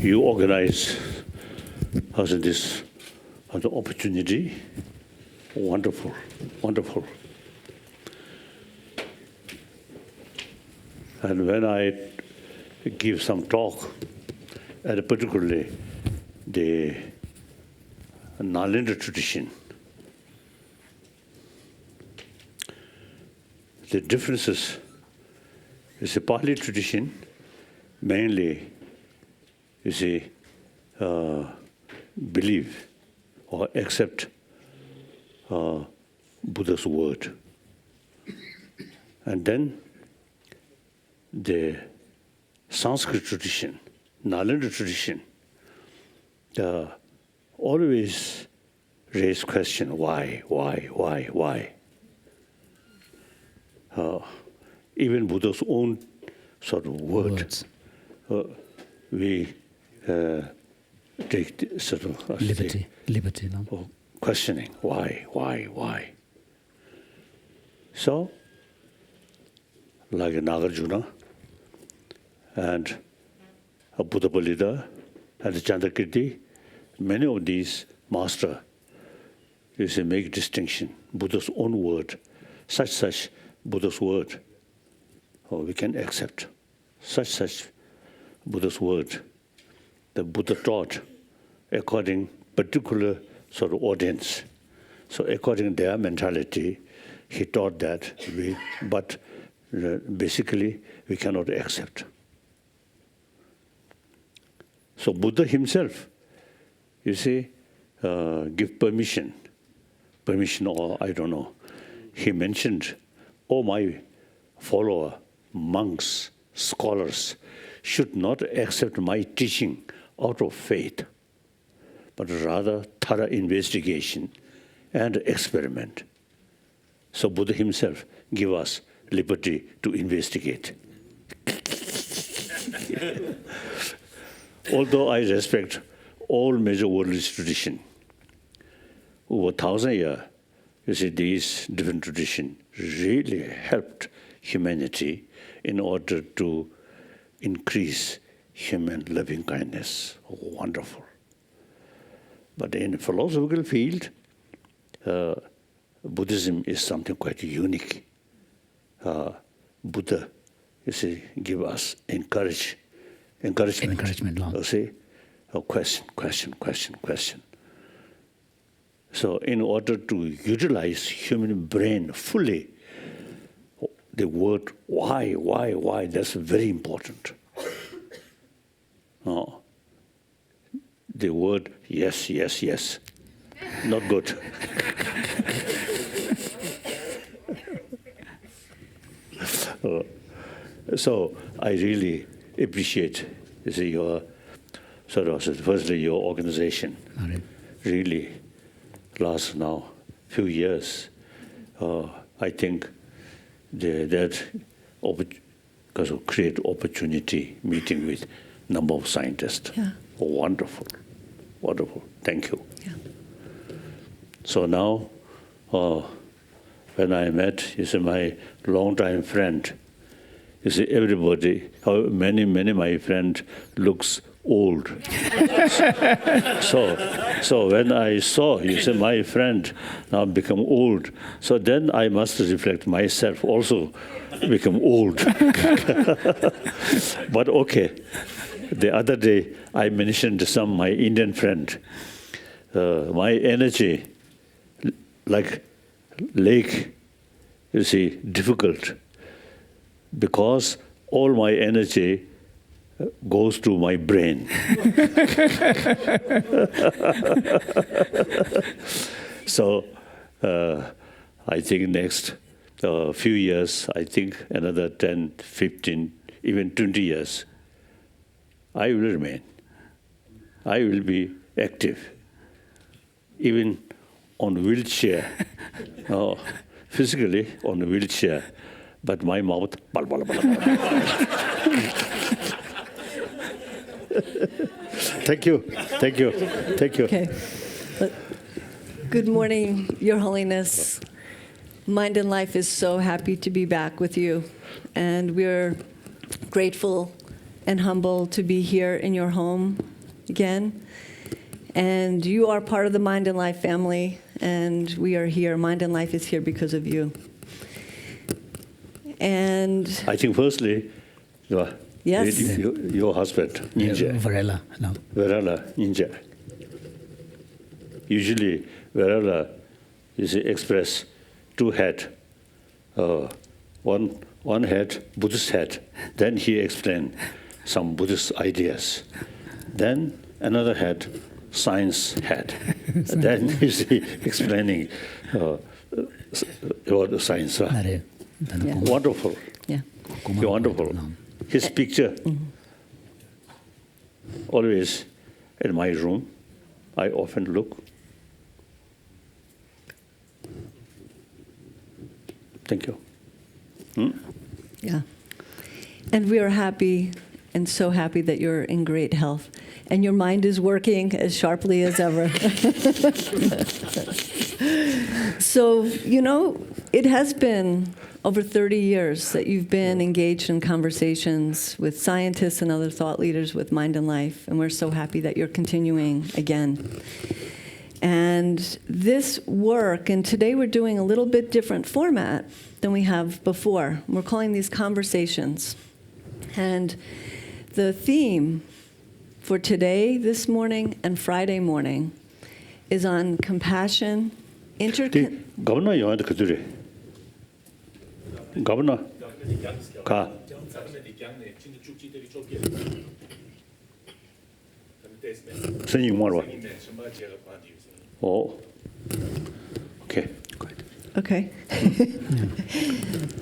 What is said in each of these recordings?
you organize us this opportunity. Wonderful, wonderful. And when I give some talk, and particularly the Nalanda tradition, the differences is a Pali tradition, mainly is a believe or accept Buddha's word. And then the Sanskrit tradition, Nalanda tradition, always raise question, why? Even Buddha's own sort of words. We take sort of liberty, no? Questioning, why? So, like Nagarjuna and Buddha Balida and Chandrakirti, many of these masters make distinction. Buddha's own word, such Buddha's word, we can accept. Such Buddha's word. The Buddha taught according particular sort of audience. So according to their mentality, he taught that, but basically we cannot accept. So Buddha himself, give permission or I don't know. He mentioned, my follower, monks, scholars, should not accept my teaching out of faith, but rather thorough investigation and experiment. So Buddha himself give us liberty to investigate. Although I respect all major worldly tradition, over 1,000 years, these different traditions really helped humanity in order to increase human loving kindness. Wonderful. But in the philosophical field, Buddhism is something quite unique. Buddha, give us encouragement. Question. So in order to utilize human brain fully, the word why, that's very important. The word yes, not good. So I really appreciate your firstly your organization. Really last now few years. I think that because of create opportunity meeting with number of scientists. Yeah. Wonderful. Thank you. Yeah. So now, when I met, my longtime friend. Everybody, many my friend looks old. So when I saw, my friend now become old. So then I must reflect myself also become old. But okay. The other day I mentioned my Indian friend. My energy, like lake, difficult. Because all my energy goes to my brain. So I think next few years, I think another 10, 15, even 20 years, I will remain. I will be active, even on wheelchair, physically on a wheelchair. But my mouth, Thank you. Okay. Good morning, Your Holiness. Mind and Life is so happy to be back with you, and we're grateful and humble to be here in your home again. And you are part of the Mind and Life family, and we are here. Mind and Life is here because of you. And I think firstly, yes, your husband, Ninja. Varela, no. Varela, Ninja. Usually, Varela is express two head. One head, Buddhist head. Then he explained some Buddhist ideas. Then another head, science head. Then he's explaining the science. Yeah. Wonderful. Yeah. Wonderful. His picture, always in my room, I often look. Thank you. Yeah. And we are happy and so happy that you're in great health. And your mind is working as sharply as ever. So, it has been over 30 years that you've been engaged in conversations with scientists and other thought leaders with Mind and Life. And we're so happy that you're continuing again. And this work, and today we're doing a little bit different format than we have before. We're calling these conversations. And the theme for today, this morning, and Friday morning is on compassion, Governor, you want to do it? Governor, ka. Sending more. Oh, okay. Okay.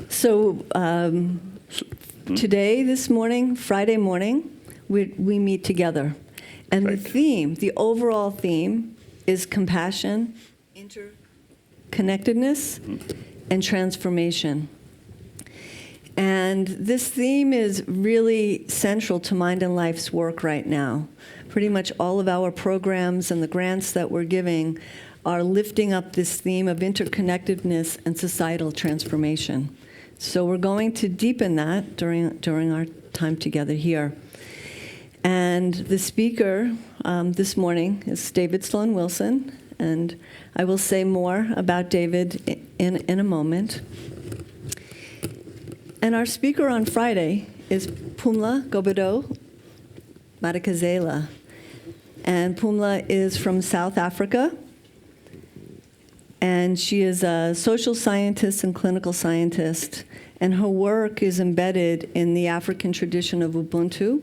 So today, this morning, Friday morning, we meet together. And right. The theme, the overall theme, is compassion, interconnectedness, and transformation. And this theme is really central to Mind and Life's work right now. Pretty much all of our programs and the grants that we're giving are lifting up this theme of interconnectedness and societal transformation. So we're going to deepen that during our time together here. And the speaker this morning is David Sloan Wilson, and I will say more about David in a moment. And our speaker on Friday is Pumla Gobodo-Madikizela. And Pumla is from South Africa. And she is a social scientist and clinical scientist. And her work is embedded in the African tradition of Ubuntu.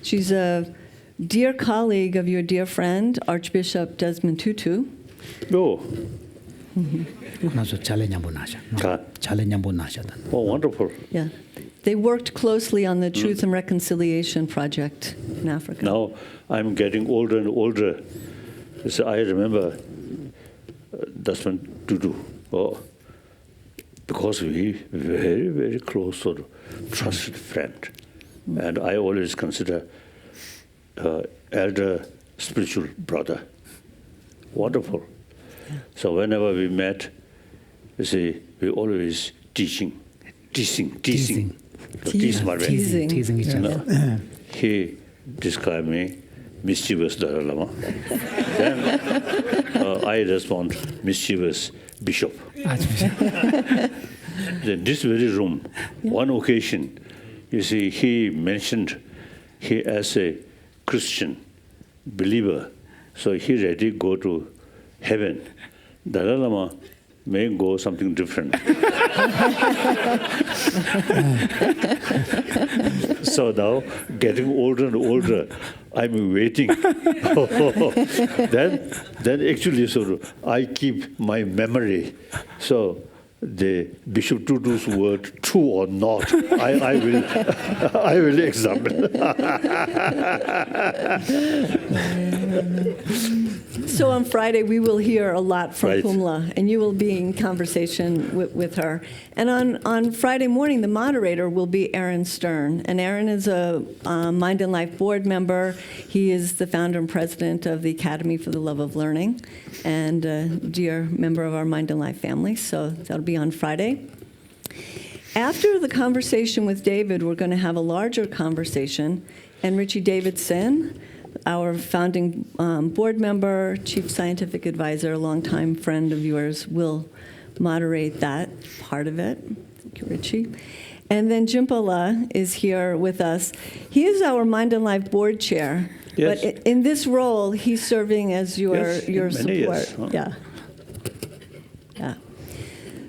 She's a dear colleague of your dear friend, Archbishop Desmond Tutu. Oh. Oh, wonderful. Yeah. They worked closely on the Truth and Reconciliation Project in Africa. Now I'm getting older and older. So I remember Desmond Tutu. Oh, because we very, very close sort of trusted friend. And I always consider elder spiritual brother. Wonderful. Yeah. So whenever we met, you see, we always teasing. Teasing each other. He described me mischievous Dalai Lama. Then I respond, mischievous bishop. Then this very room, one occasion, you see, he mentioned he as a Christian believer, so he ready go to heaven. Dalai Lama may go something different. So now, getting older and older, I'm waiting. Then actually, so I keep my memory. So the Bishop Tutu's word, true or not, I will examine. So on Friday, we will hear a lot from Right. Pumla, and you will be in conversation with her. And on Friday morning, the moderator will be Aaron Stern. And Aaron is a Mind and Life board member. He is the founder and president of the Academy for the Love of Learning, and a dear member of our Mind and Life family. So that'll be on Friday. After the conversation with David, we're going to have a larger conversation, and Richie Davidson, our founding board member, chief scientific advisor, a longtime friend of yours, will moderate that part of it. Thank you, Richie. And then Jimpala is here with us. He is our Mind and Life board chair. Yes. But in this role, he's serving as your Yes, support. many years, huh? Yeah. Yeah.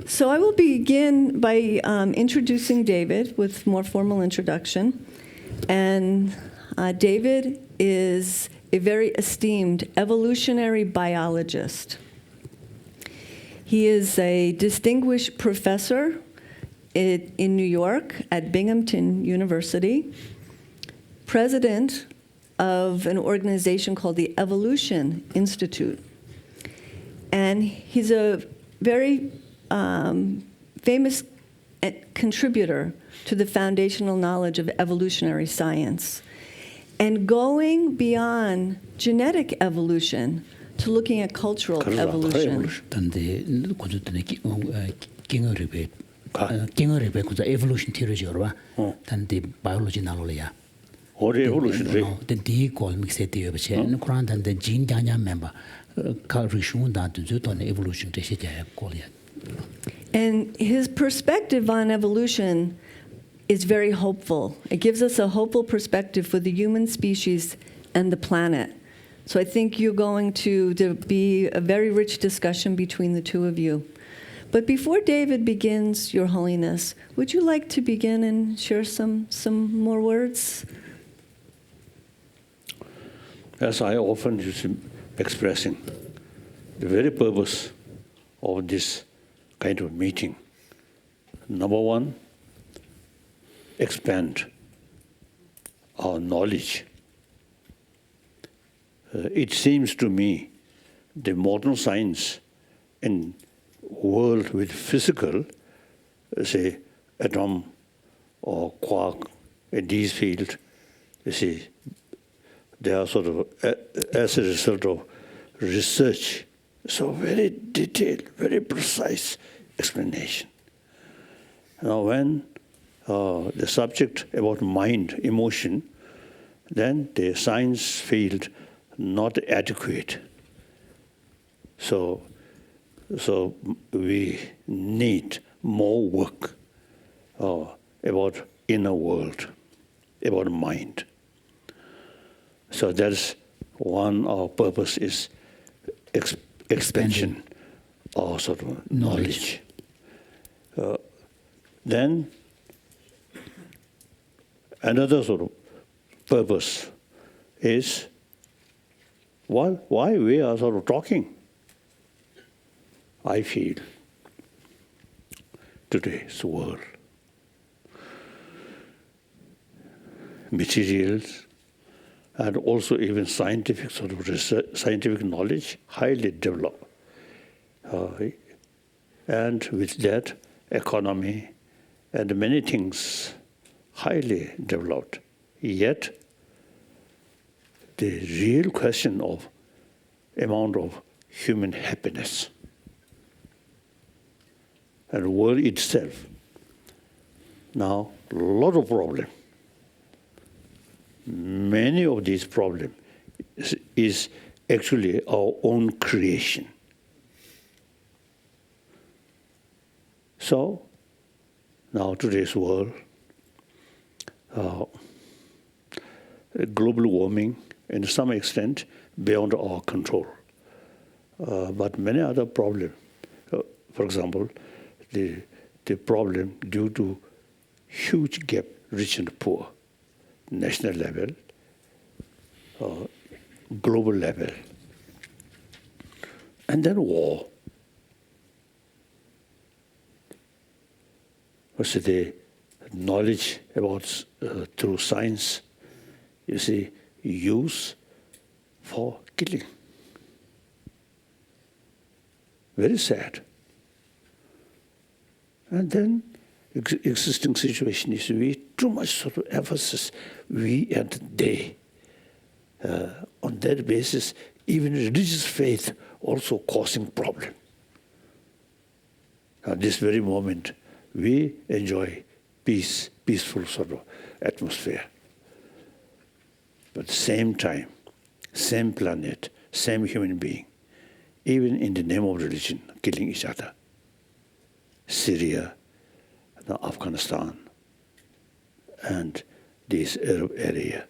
So I will begin by introducing David with more formal introduction. And David is a very esteemed evolutionary biologist. He is a distinguished professor in New York at Binghamton University, president of an organization called the Evolution Institute. And he's a very famous contributor to the foundational knowledge of evolutionary science. And going beyond genetic evolution to looking at cultural evolution. 단데 고조드네 킹어리베 킹어리베 고자 evolution theory 저와 단데 biology 나로야 Or evolutionary. the call mixed the obche kuran 단데 gene nya member ka rishun da to ton evolution te she call ya. And his perspective on evolution is very hopeful. It gives us a hopeful perspective for the human species and the planet. So I think you're going to be a very rich discussion between the two of you. But before David begins, Your Holiness, would you like to begin and share some more words? As I often use expressing, the very purpose of this kind of meeting, number one, expand our knowledge. It seems to me the modern science and world with physical, say, atom or quark in these fields, you see, they are sort of, as a result of research, so very detailed, very precise explanation. Now, when the subject about mind, emotion, then the science field not adequate. So we need more work about inner world, about mind. So that's one our purpose is expansion or sort of knowledge. Then another sort of purpose is why we are sort of talking. I feel today's world, materials, and also even scientific sort of research, scientific knowledge, highly developed. And with that, economy and many things highly developed. Yet, the real question of amount of human happiness and the world itself, now a lot of problems. Many of these problems is actually our own creation. So, now today's world, global warming, in some extent, beyond our control. But many other problems, for example, the problem due to huge gap, rich and poor, national level, global level, and then war. So the knowledge about through science, you see, use for killing. Very sad. And then existing situation is we too much sort of emphasis, we and they. On that basis, even religious faith also causing problem. At this very moment, we enjoy peaceful sort of atmosphere. But at the same time, same planet, same human being, even in the name of religion, killing each other. Syria, Afghanistan, and this Arab area.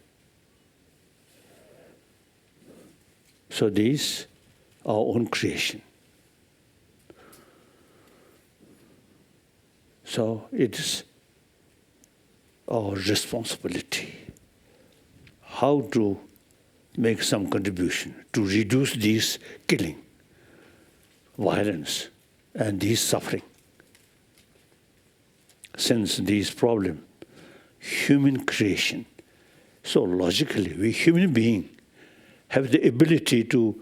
So these are our own creation. So it is our responsibility how to make some contribution to reduce this killing, violence, and this suffering. Since these problems, human creation, so logically, we human beings have the ability to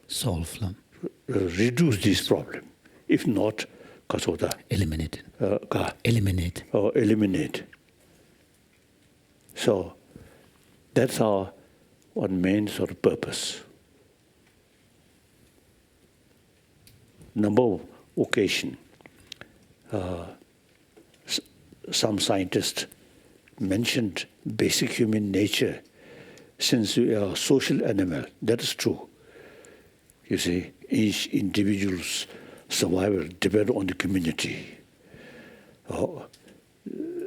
solve them, reduce this problem. If not, eliminate. Eliminate. So that's our one main sort of purpose. Number of occasion, some scientists mentioned basic human nature. Since we are a social animal, that is true. You see, each individual's survival depends on the community.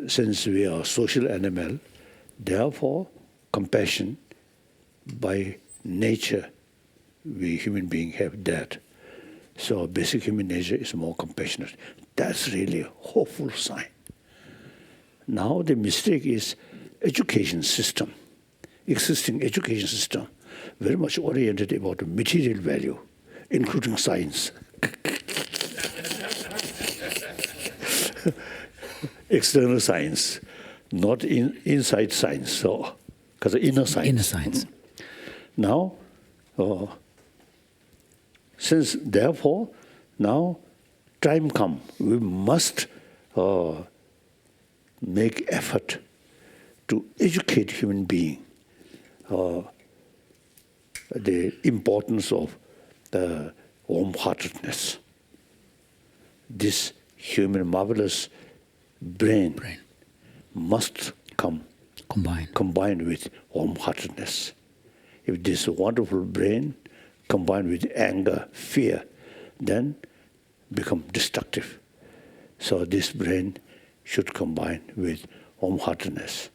Since we are a social animal, therefore, compassion by nature, we human beings have that. So basic human nature is more compassionate. That's really a hopeful sign. Now the mistake is education system, existing education system, very much oriented about material value, including science. External science, not inside science, so because inner science. Inner science. Now, since therefore, now time come, we must make effort to educate human being the importance of the warm-heartedness. This human marvelous brain must come combined with warm-heartedness. If this wonderful brain combined with anger, fear, then become destructive. So this brain should combine with warm-heartedness.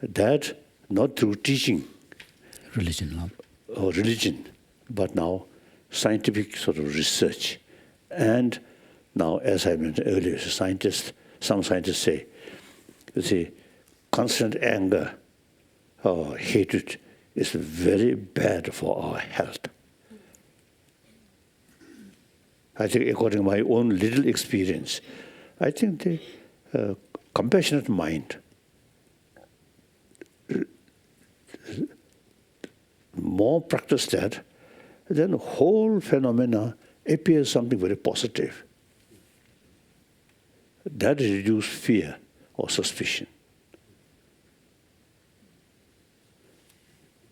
That not through teaching, religion, but now scientific sort of research. And now, as I mentioned earlier, some scientists say, you see, constant anger or hatred is very bad for our health. I think according to my own little experience, I think the compassionate mind, more practice that, then the whole phenomena appears something very positive. That reduces fear or suspicion.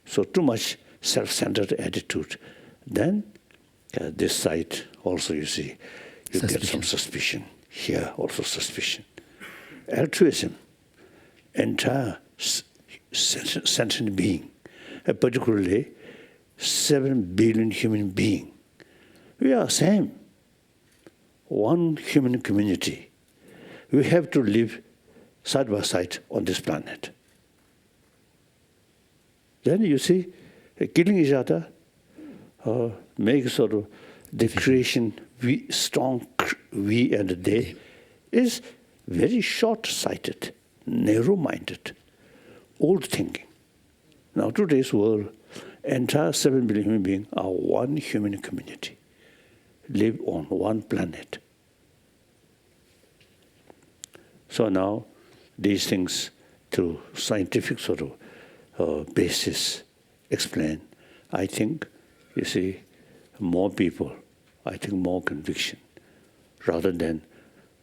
So too much self-centered attitude, then this side also you see, you get some suspicion. Here also suspicion. Altruism, entire sentient being, particularly 7 billion human beings, we are same. One human community. We have to live side by side on this planet. Then you see, killing each other makes sort of the creation, strong we and they, is very short-sighted, narrow-minded, old thinking. Now today's world, entire 7 billion human beings are one human community, live on one planet. So now these things through scientific sort of basis explain, I think, you see, more people, I think more conviction, rather than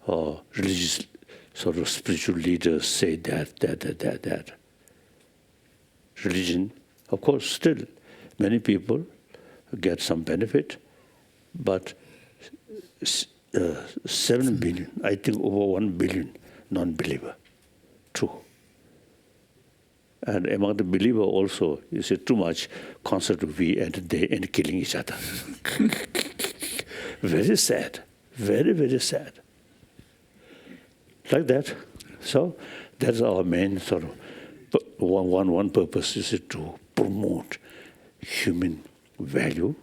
religious sort of spiritual leaders say that. Religion, of course, still many people get some benefit, but 7 billion, I think over 1 billion non-believer, true. And among the believer also, you see too much concept of we and they and killing each other. Very sad, very, very sad. Like that. So that's our main sort of one purpose is to promote human value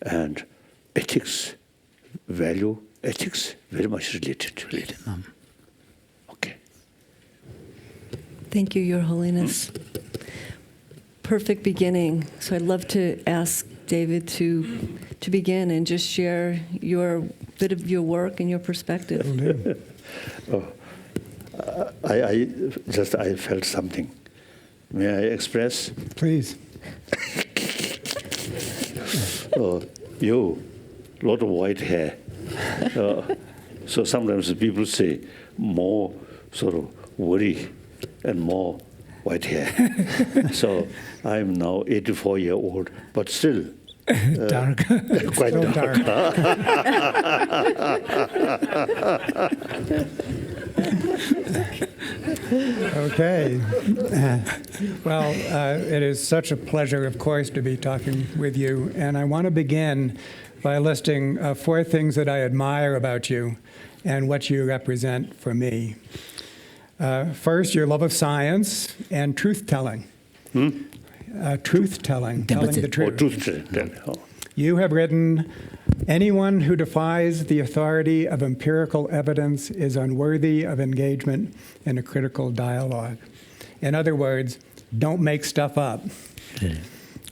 and ethics. Value, ethics, very much related. Okay. Thank you, Your Holiness. Perfect beginning. So I'd love to ask David to begin and just share your bit of your work and your perspective. I felt something. May I express? Please. You, lot of white hair. So sometimes people say more sort of worry and more white hair. So I'm now 84-year-old, but still Dark. quite So dark. Okay. Well, it is such a pleasure, of course, to be talking with you. And I want to begin by listing 4 things that I admire about you and what you represent for me. First, your love of science and truth-telling. Truth-telling, telling the truth. Truth. You have written, anyone who defies the authority of empirical evidence is unworthy of engagement in a critical dialogue. In other words, don't make stuff up.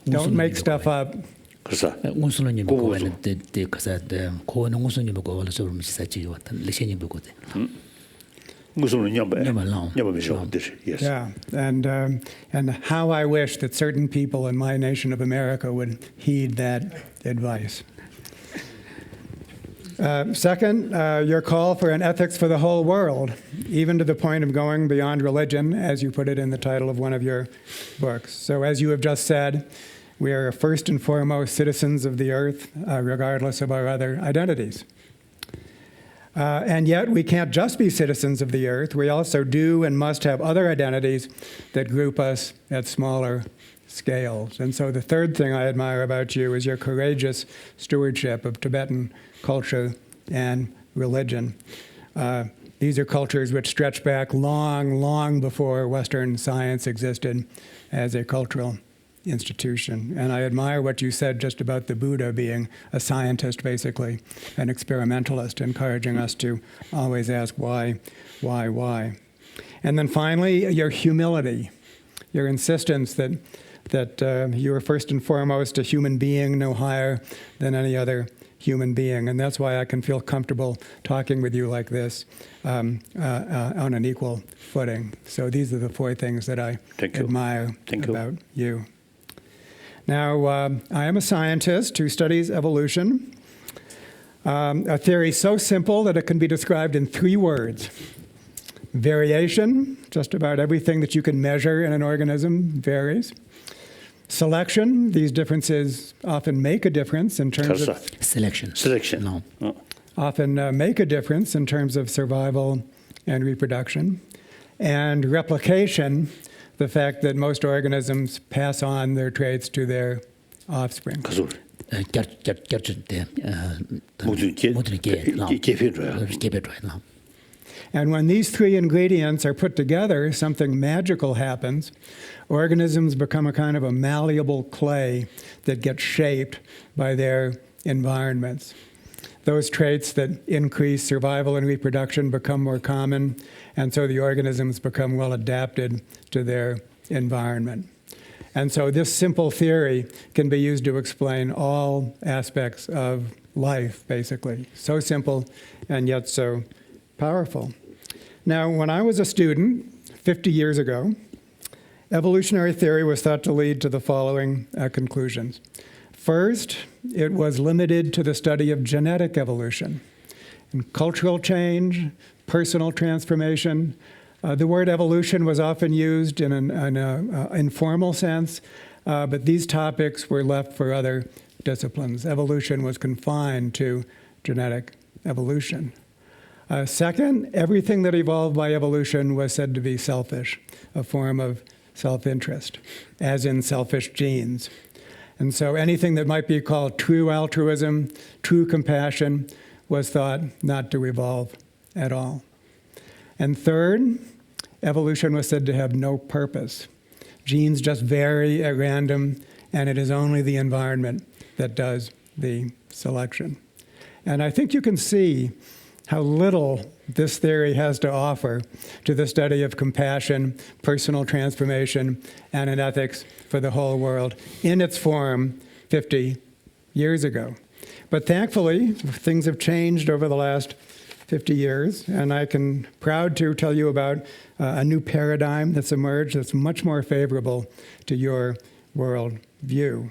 Don't make stuff up. 그래서 우수님 보고 왔는데 그래서 고는 우수님 보고 와서 좀 시사지 왔던 레시님 보거든. 무슨 냠바 냠발랑. yes. Yeah, and how I wish that certain people in my nation of America would heed that advice. Second, your call for an ethics for the whole world, even to the point of going beyond religion, as you put it in the title of one of your books. So as you have just said, we are first and foremost citizens of the earth, regardless of our other identities. And yet we can't just be citizens of the earth. We also do and must have other identities that group us at smaller scales. And so the third thing I admire about you is your courageous stewardship of Tibetan culture and religion. These are cultures which stretch back long, long before Western science existed as a cultural institution. And I admire what you said just about the Buddha being a scientist, basically, an experimentalist, encouraging us to always ask why. And then finally, your humility, your insistence that you are first and foremost a human being, no higher than any other human being. And that's why I can feel comfortable talking with you like this on an equal footing. So these are the 4 things that I admire about you. Now, I am a scientist who studies evolution, a theory so simple that it can be described in 3 words. Variation, just about everything that you can measure in an organism varies. Selection, these differences often make a difference in terms of... Selection. No. Often make a difference in terms of survival and reproduction. And replication, the fact that most organisms pass on their traits to their offspring. And when these 3 ingredients are put together, something magical happens. Organisms become a kind of a malleable clay that gets shaped by their environments. Those traits that increase survival and reproduction become more common, and so the organisms become well adapted to their environment. And so this simple theory can be used to explain all aspects of life, basically. So simple and yet so powerful. Now, when I was a student 50 years ago, evolutionary theory was thought to lead to the following conclusions. First, it was limited to the study of genetic evolution. And cultural change, personal transformation. The word evolution was often used in an informal sense, but these topics were left for other disciplines. Evolution was confined to genetic evolution. Second, everything that evolved by evolution was said to be selfish, a form of self-interest, as in selfish genes. And so anything that might be called true altruism, true compassion, was thought not to evolve at all. And third, evolution was said to have no purpose. Genes just vary at random, and it is only the environment that does the selection. And I think you can see how little this theory has to offer to the study of compassion, personal transformation, and an ethics for the whole world in its form 50 years ago. But thankfully, things have changed over the last 50 years, and I can proud to tell you about a new paradigm that's emerged that's much more favorable to your world view.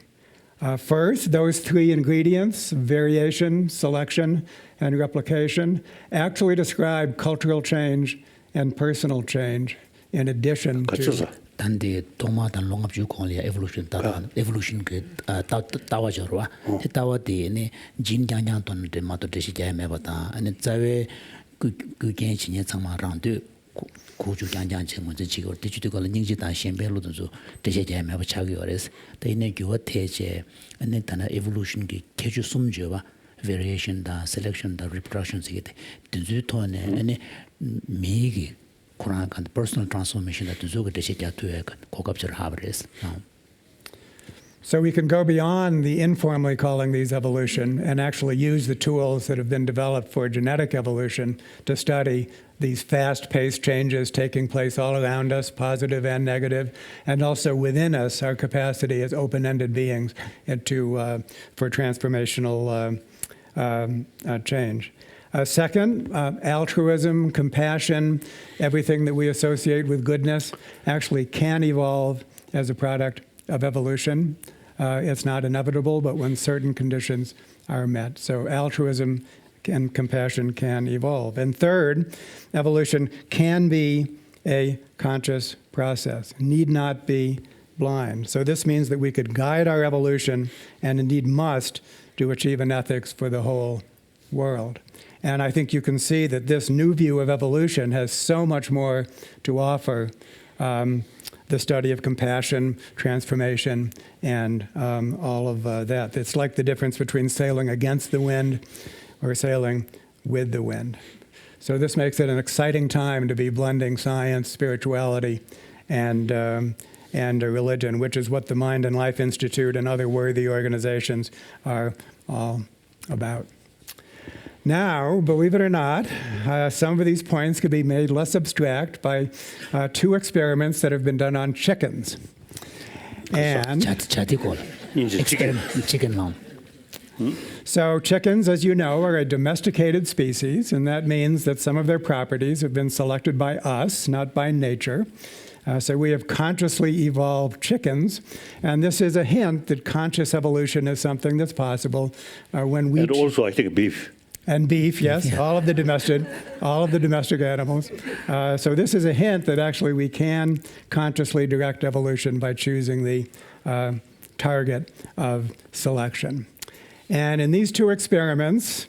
First, those three ingredients, variation, selection, and replication, actually describe cultural change and personal change in addition to... 단데 도마단 롱압주 콜리아 evolution evolution 그 따와저와 따와데네 진장장 돈데 마도 되시게 매바다 아니 자외 그 괜찮이 상마랑도 고주장장 전문제 지고 뒤주도 걸 닝지다 셴벨로도 되시게 매바 차기어레스 데네 교와 태제 아니 단아 evolution 그 개주 숨줘와 variation da selection da reproduction 시게 뒤주토네 아니 미기 Quran and personal transformation that So we can go beyond the informally calling these evolution and actually use the tools that have been developed for genetic evolution to study these fast-paced changes taking place all around us, positive and negative, and also within us, our capacity as open-ended beings for transformational change. Second, altruism, compassion, everything that we associate with goodness actually can evolve as a product of evolution. It's not inevitable, but when certain conditions are met. So altruism and compassion can evolve. And third, evolution can be a conscious process, need not be blind. So this means that we could guide our evolution and indeed must to achieve an ethics for the whole world. And I think you can see that this new view of evolution has so much more to offer the study of compassion, transformation, and all of that. It's like the difference between sailing against the wind or sailing with the wind. So this makes it an exciting time to be blending science, spirituality, and religion, which is what the Mind and Life Institute and other worthy organizations are all about. Now, believe it or not, some of these points could be made less abstract by two experiments that have been done on chickens. And so chickens, as you know, are a domesticated species, and that means that some of their properties have been selected by us, not by nature. So we have consciously evolved chickens, and this is a hint that conscious evolution is something that's possible when we... And also, I think, beef. And beef, yes, yeah. all of the domestic animals. So this is a hint that actually we can consciously direct evolution by choosing the target of selection. And in these two experiments,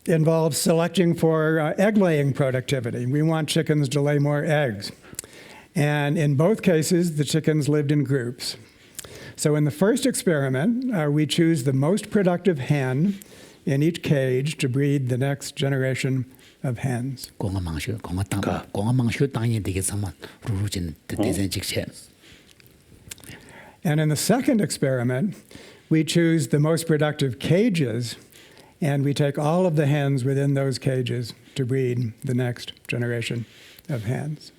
involves selecting for egg-laying productivity. We want chickens to lay more eggs. And in both cases, the chickens lived in groups. So in the first experiment, we choose the most productive hen in each cage to breed the next generation of hens. And in the second experiment, we choose the most productive cages, and we take all of the hens within those cages to breed the next generation of hens.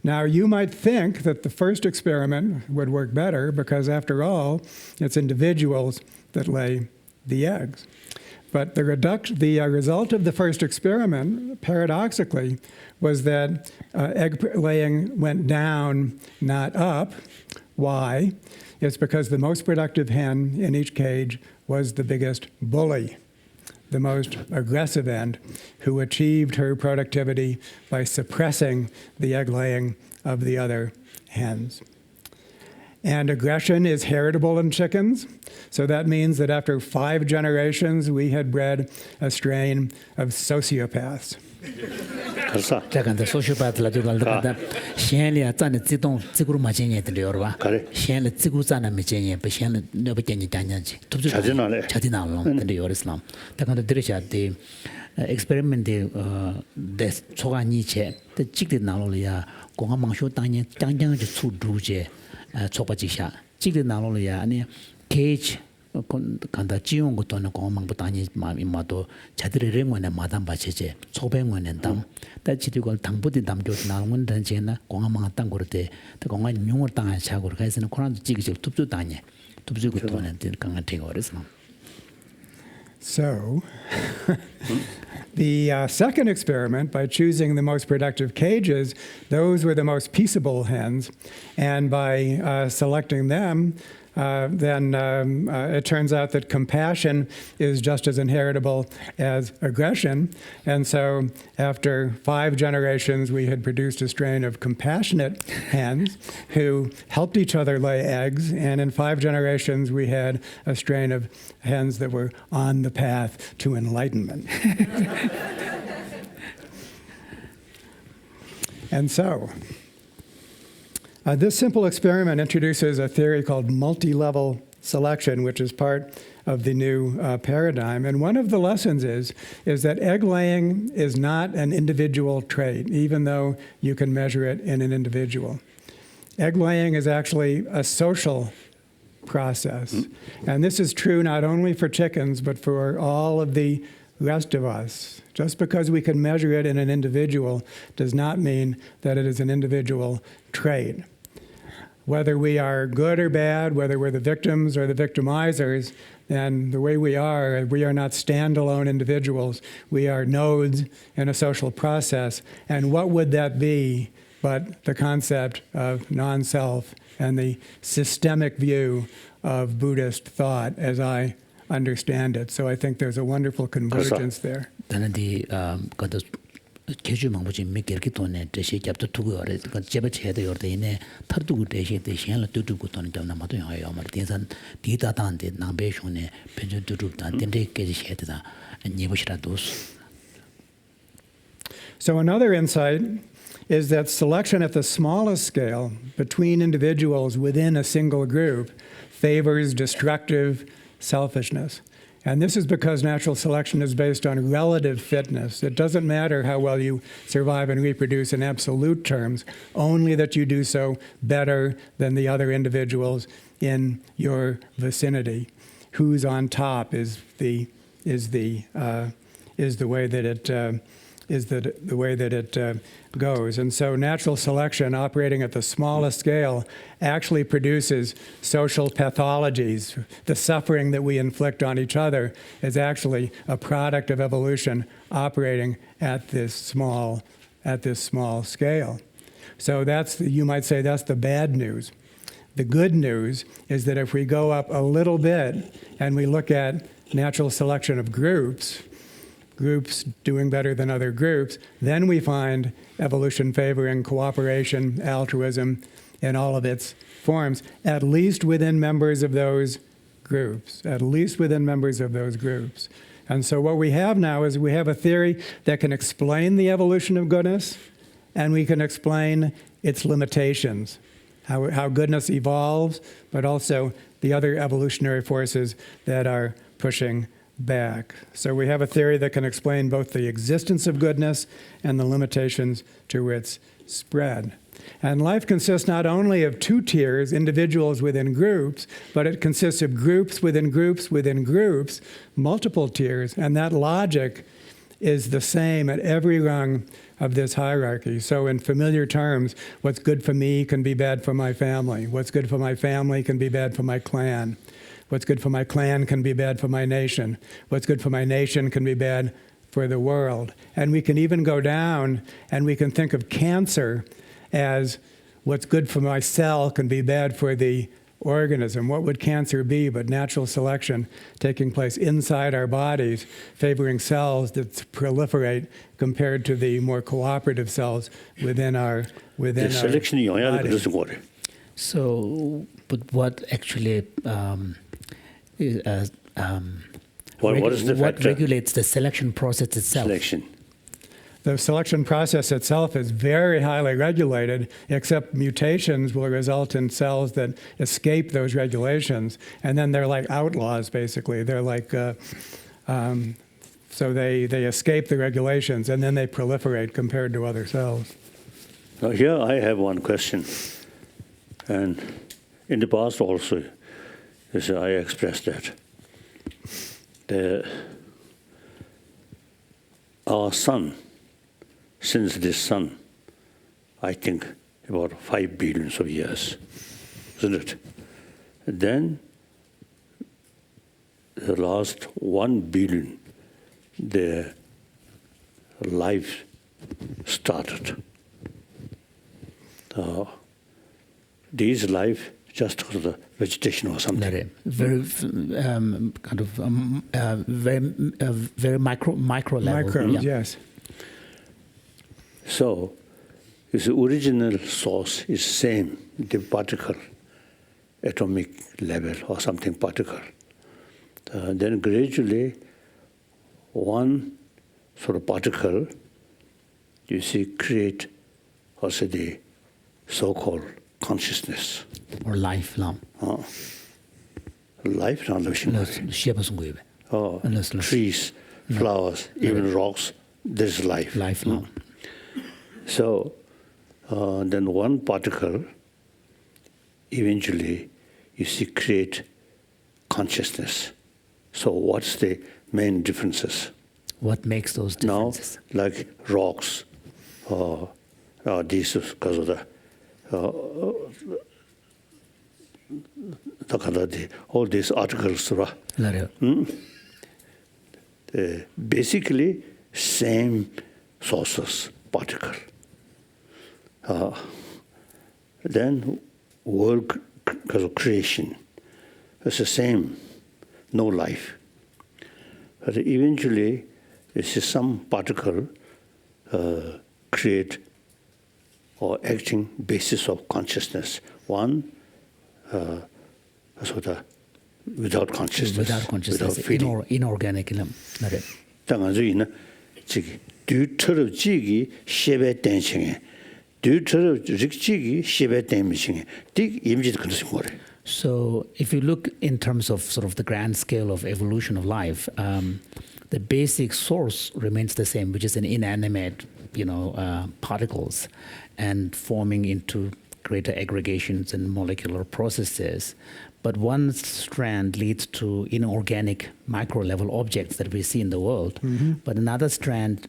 Now, you might think that the first experiment would work better because, after all, it's individuals that lay the eggs. But the result of the first experiment, paradoxically, was that egg laying went down, not up. Why? It's because the most productive hen in each cage was the biggest bully, the most aggressive end, who achieved her productivity by suppressing the egg laying of the other hens. And aggression is heritable in chickens, so that means that after 5 generations, we had bred a strain of sociopaths. Karsa. Jagan the sociopath la jugal da shenlia zan zidong ziguru ma jenye de yorba. Kare. Shenle zigu zan na me jenye be shenle ne be jenye janya ji. Chadinale. Chadinalo de yor Islam. Da kan de dirisha de experiment de choga ni che de jig de nalo ya gonga mangshu tangye jangjang ji chu du je choba ji sha. Jig de nalo ya ani cage 간다 지용 것도는 공망부터니 마음이마도 자들의 랭원에 마담 바체제 소뱅원에 담 다치디고 당부디 담조 나온 단체나 공망 땅 거때 공간 용을 땅에 차고를 가서는 코란도 지기적 톱주 땅에 톱주 것도는 강한 되고 그래서 So, the second experiment, by choosing the most productive cages, those were the most peaceable hens, and by selecting them, then it turns out that compassion is just as inheritable as aggression. And so after 5 generations, we had produced a strain of compassionate hens who helped each other lay eggs. And in 5 generations, we had a strain of hens that were on the path to enlightenment. And so, this simple experiment introduces a theory called multi-level selection, which is part of the new paradigm. And one of the lessons is that egg laying is not an individual trait, even though you can measure it in an individual. Egg laying is actually a social process. And this is true not only for chickens, but for all of the rest of us. Just because we can measure it in an individual does not mean that it is an individual trait. Whether we are good or bad, whether we're the victims or the victimizers, and the way we are not standalone individuals. We are nodes in a social process. And what would that be but the concept of non-self and the systemic view of Buddhist thought as I understand it. So I think there's a wonderful convergence there. 계주 망보지 미결기 돈에 대시 잡도 두고 어레 그 제베 체도 요르데네 터두고 대시 대시를 두두고 돈은 좀 남아도 해요. 말 대산 디다단데 남배쇼네 변전 두두다 된데 깨지 해다 니보시라도. So another insight is that selection at the smallest scale between individuals within a single group favors destructive selfishness. And this is because natural selection is based on relative fitness. It doesn't matter how well you survive and reproduce in absolute terms, only that you do so better than the other individuals in your vicinity. Who's on top is the way that it goes. And so natural selection operating at the smallest scale actually produces social pathologies. The suffering that we inflict on each other is actually a product of evolution operating at this small scale. So you might say that's the bad news. The good news is that if we go up a little bit and we look at natural selection of groups doing better than other groups, then we find evolution favoring cooperation, altruism, in all of its forms, at least within members of those groups, And so what we have now is we have a theory that can explain the evolution of goodness, and we can explain its limitations, how goodness evolves, but also the other evolutionary forces that are pushing back. So we have a theory that can explain both the existence of goodness and the limitations to its spread. And life consists not only of 2 tiers, individuals within groups, but it consists of groups within groups within groups, multiple tiers. And that logic is the same at every rung of this hierarchy. So in familiar terms, what's good for me can be bad for my family. What's good for my family can be bad for my clan. What's good for my clan can be bad for my nation. What's good for my nation can be bad for the world. And we can even go down and we can think of cancer as what's good for my cell can be bad for the organism. What would cancer be but natural selection taking place inside our bodies, favoring cells that proliferate compared to the more cooperative cells within our bodies. So, but what actually what is the what regulates the selection process itself? Selection. the selection process itself is very highly regulated, except mutations will result in cells that escape those regulations, and then they're like outlaws, basically. They're like, so they escape the regulations, and then they proliferate compared to other cells. Now here I have one question, and in the past also, as I expressed that. Our sun, since this sun, I think about 5 billion of years, isn't it? Then the last 1 billion, the life started. These life just for the vegetation or something. Very very micro level. Microbes, yes. So, the original source is same, the particle, atomic level or something particle. Then gradually, one sort of particle, you see, create also the so-called consciousness. Or life now. Life now, trees, flowers, even rocks, there's life. Life now. So then one particle, eventually, you see, create consciousness. So what's the main differences? What makes those differences? Now, like rocks, these because of the all these articles, basically same sources, particle. Then world because of creation, it's the same, no life. But eventually, this is some particle create or acting basis of consciousness. One, without consciousness, without feeling. Inorganic. So if you look in terms of sort of the grand scale of evolution of life, the basic source remains the same, which is an inanimate, particles, and forming into greater aggregations and molecular processes. But one strand leads to inorganic micro-level objects that we see in the world. Mm-hmm. But another strand,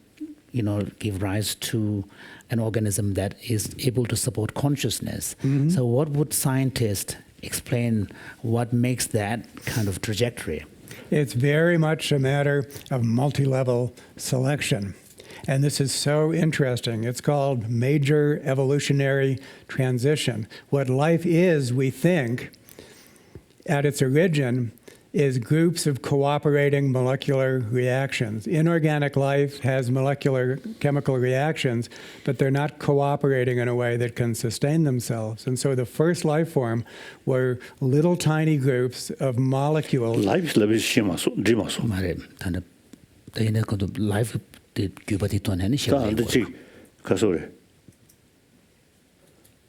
give rise to an organism that is able to support consciousness. Mm-hmm. So what would scientists explain what makes that kind of trajectory? It's very much a matter of multi-level selection. And this is so interesting. It's called major evolutionary transition. What life is, we think, at its origin, is groups of cooperating molecular reactions. Inorganic life has molecular chemical reactions, but they're not cooperating in a way that can sustain themselves. And so the first life form were little tiny groups of molecules. Life is life.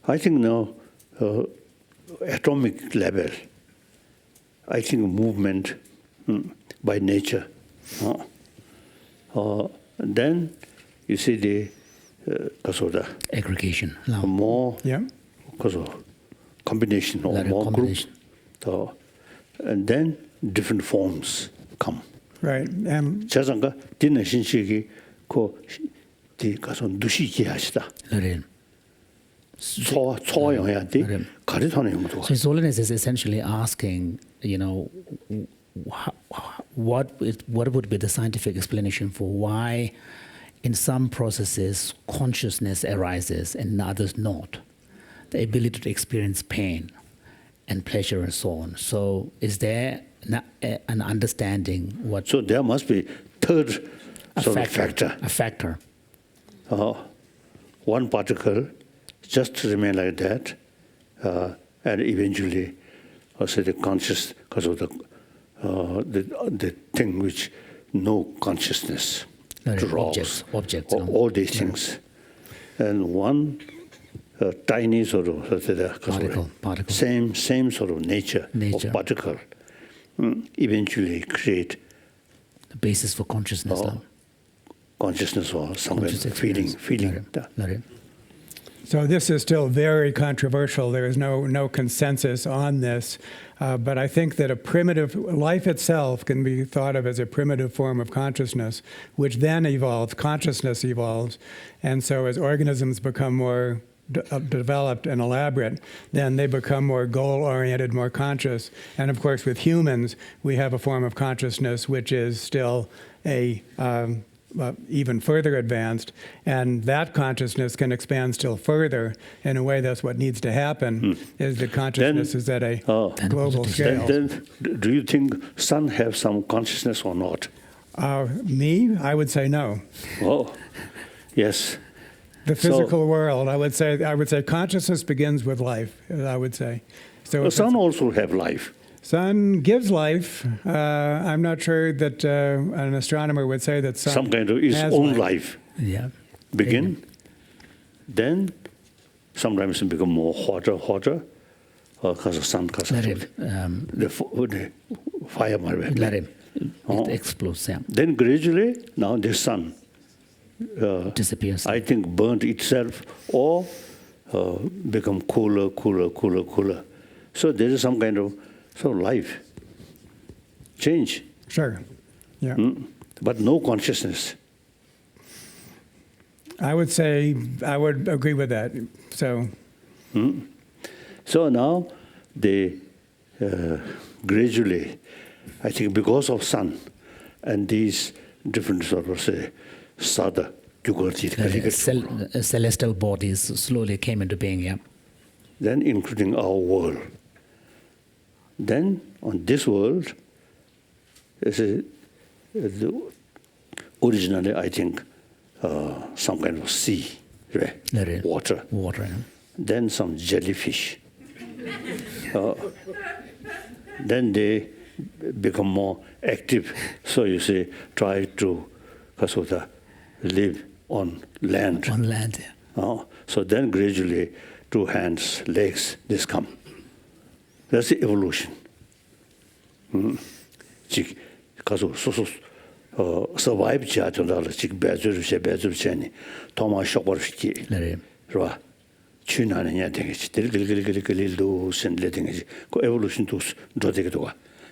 I think now atomic level, I think movement by nature. Then you see the aggregation, more because of combination or more groups, and then different forms come. Right. 자장가 디는 신식이 디 가서 두시지 하시다. 초영해야 돼. 가르쳐는 용도. So Holiness is essentially asking, what would be the scientific explanation for why in some processes consciousness arises and in others not? The ability to experience pain and pleasure and so on. So is there an understanding what... So there must be third factor. A factor. One particle just remain like that, and eventually also the conscious, because of the thing which no consciousness. rocks, objects, all these things. And one tiny sort of particle. same sort of nature. Of particle eventually create the basis for consciousness. Consciousness or some kind of feeling. So this is still very controversial. There is no consensus on this. But I think that a primitive life itself can be thought of as a primitive form of consciousness, which then evolves, consciousness evolves. And so as organisms become more developed and elaborate, then they become more goal-oriented, more conscious. And of course, with humans, we have a form of consciousness which is still even further advanced, and that consciousness can expand still further. In a way, that's what needs to happen, is that consciousness is at a global scale. Then do you think sun have some consciousness or not? Me? I would say no. Oh, yes. The physical world, I would say consciousness begins with life, I would say. So the sun also have life. Sun gives life. I'm not sure that an astronomer would say that sun some kind of its own life. Yeah. Begin, then sometimes it become more hotter, because of sun, because of the fire. It explodes. Yeah. Then gradually, now the sun disappears. I think burnt itself or become cooler. So there is some kind of life change. Sure. Yeah. But no consciousness. I would say I would agree with that. So. So now they gradually, I think, because of sun and these different sort of sada, celestial bodies slowly came into being. Yeah. Then including our world. Then on this world, originally I think some kind of sea, right? Water. Yeah. Then some jellyfish. Then they become more active. So you say, try to live on land. On land, yeah. So then gradually, 2 hands, legs, this come. That's the evolution. Survive evolution to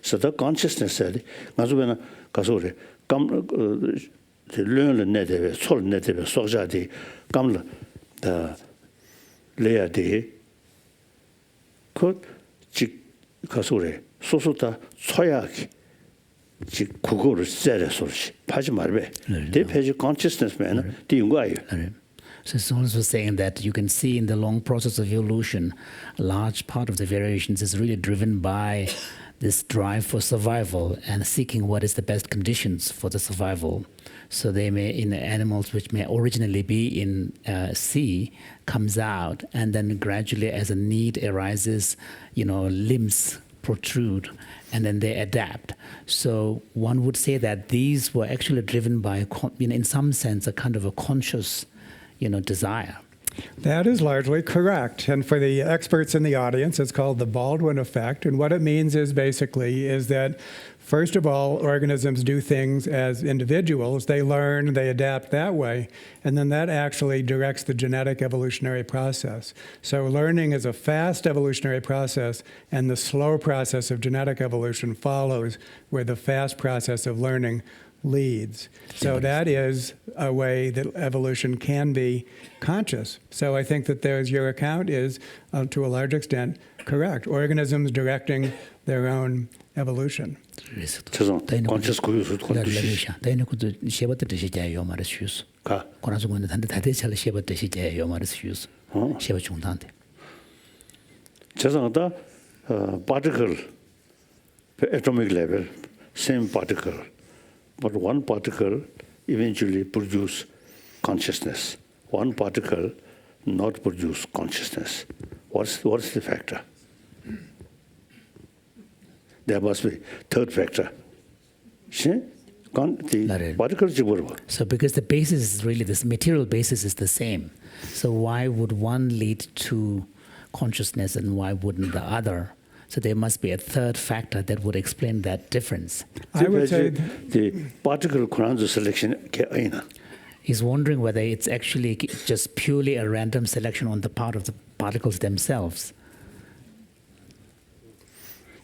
so the consciousness said, learn net, soul net, soja de, come the layer de, could kasure, sosota, soyak, kugur, zeresorch, pajamarbe. They pay consciousness, man, the Yungai. So Sloan was saying that you can see in the long process of evolution, a large part of the variations is really driven by this drive for survival and seeking what is the best conditions for the survival. So they may, in animals which may originally be in sea, comes out, and then gradually as a need arises, limbs protrude, and then they adapt. So one would say that these were actually driven by, in some sense, a kind of a conscious desire. That is largely correct. And for the experts in the audience, it's called the Baldwin Effect. And what it means is that, first of all, organisms do things as individuals. They learn, they adapt that way. And then that actually directs the genetic evolutionary process. So learning is a fast evolutionary process, and the slow process of genetic evolution follows where the fast process of learning leads. So that is a way that evolution can be conscious. So I think that your account is, to a large extent, correct. Organisms directing their own evolution. Conscious particle, atomic level, same particle. But one particle eventually produce consciousness. One particle not produce consciousness. What's the factor? There must be third factor. See? So because the basis is really this material basis is the same. So why would one lead to consciousness and why wouldn't the other? So there must be a third factor that would explain that difference. I would say the particle Quran selection. He's wondering whether it's actually just purely a random selection on the part of the particles themselves.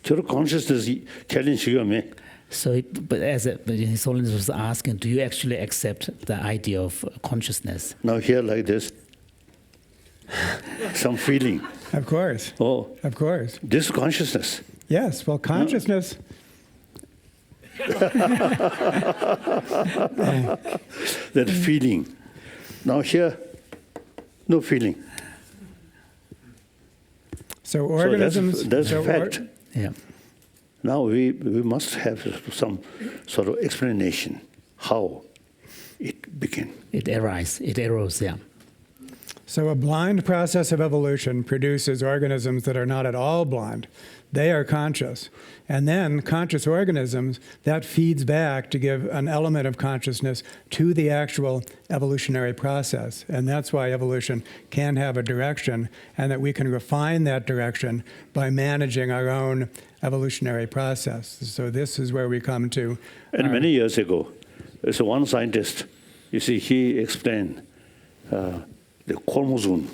Consciousness So, but as His Holiness was asking, do you actually accept the idea of consciousness? Now here like this, some feeling. Of course. Oh, of course. This consciousness. Yes, well, consciousness. That feeling. Now here, no feeling. So organisms. So that's a fact. Yeah. Now we must have some sort of explanation how it began. It arose, yeah. So a blind process of evolution produces organisms that are not at all blind. They are conscious. And then conscious organisms, that feeds back to give an element of consciousness to the actual evolutionary process. And that's why evolution can have a direction, and that we can refine that direction by managing our own evolutionary process. So this is where we come to. And many years ago, there's one scientist, you see, he explained the chromosomes.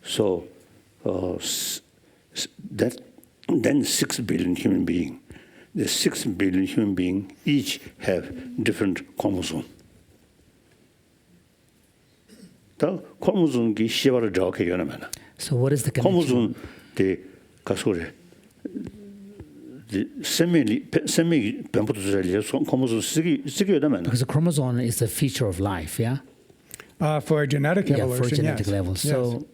So that then 6 billion human beings. The 6 billion human beings each have different chromosomes. The chromosome ki shivar jawke yona mana. So what is the connection? Chromosome the kasore. The semi pemputu zali chromosome sigi yona mana. Because the chromosome is a feature of life, yeah. For genetic evolution, yeah, for genetic yes. level. So.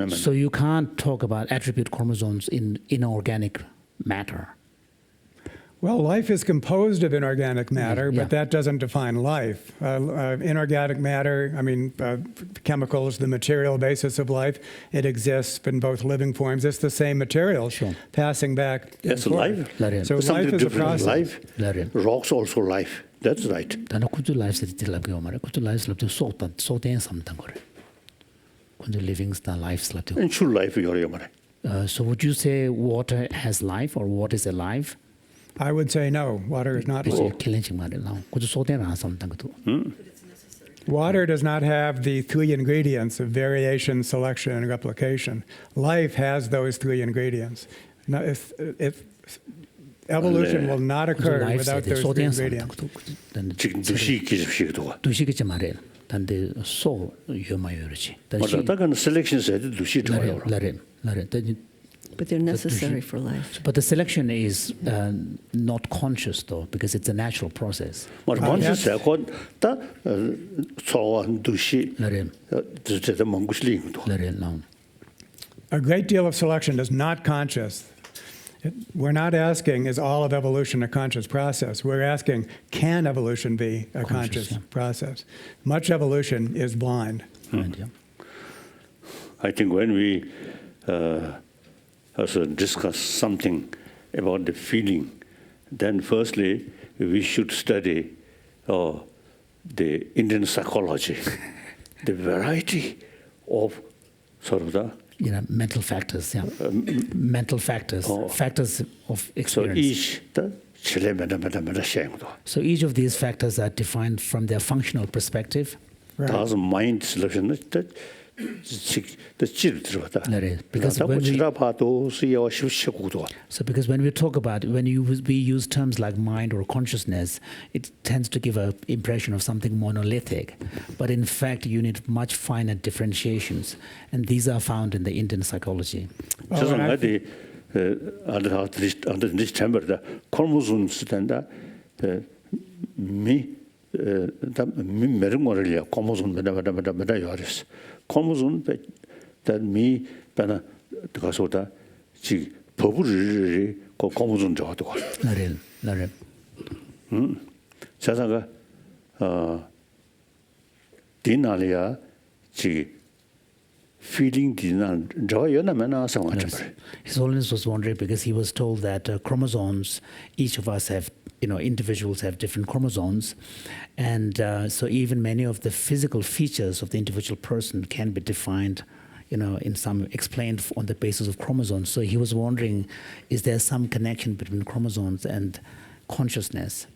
So you can't talk about attribute chromosomes in inorganic matter. Well, life is composed of inorganic matter, but that doesn't define life. Inorganic matter, I mean, chemicals, the material basis of life, it exists in both living forms. It's the same material passing back. That's life. So life is a process. Life. Rocks also life. That's right. And true life. So would you say water has life or water is alive? I would say no. Water is not life. Water does not have the 3 ingredients of variation, selection, and replication. Life has those 3 ingredients. Now, if evolution will not occur without those 3 ingredients. But they're necessary for life. But the selection is not conscious, though, because it's a natural process. A great deal of selection is not conscious. We're not asking, is all of evolution a conscious process? We're asking, can evolution be a conscious process? Much evolution is blind. I think when we also discuss something about the feeling, then firstly, we should study the Indian psychology, the variety of sort of the mental factors, mental factors, factors of experience. So each of these factors are defined from their functional perspective. Right. Mind selection. Because when we talk about, we use terms like mind or consciousness, it tends to give an impression of something monolithic. But in fact, you need much finer differentiations. And these are found in the Indian psychology. Under this chamber, the chromosomes chromosome that me bana 가서다 지 버부르 chromosome 저도 나를 자자가 디나리아 지 feeling didn't joy na mena song. His Holiness was wondering because he was told that chromosomes, each of us have, individuals have different chromosomes, and so even many of the physical features of the individual person can be defined, in some explained on the basis of chromosomes. So he was wondering, is there some connection between chromosomes and consciousness?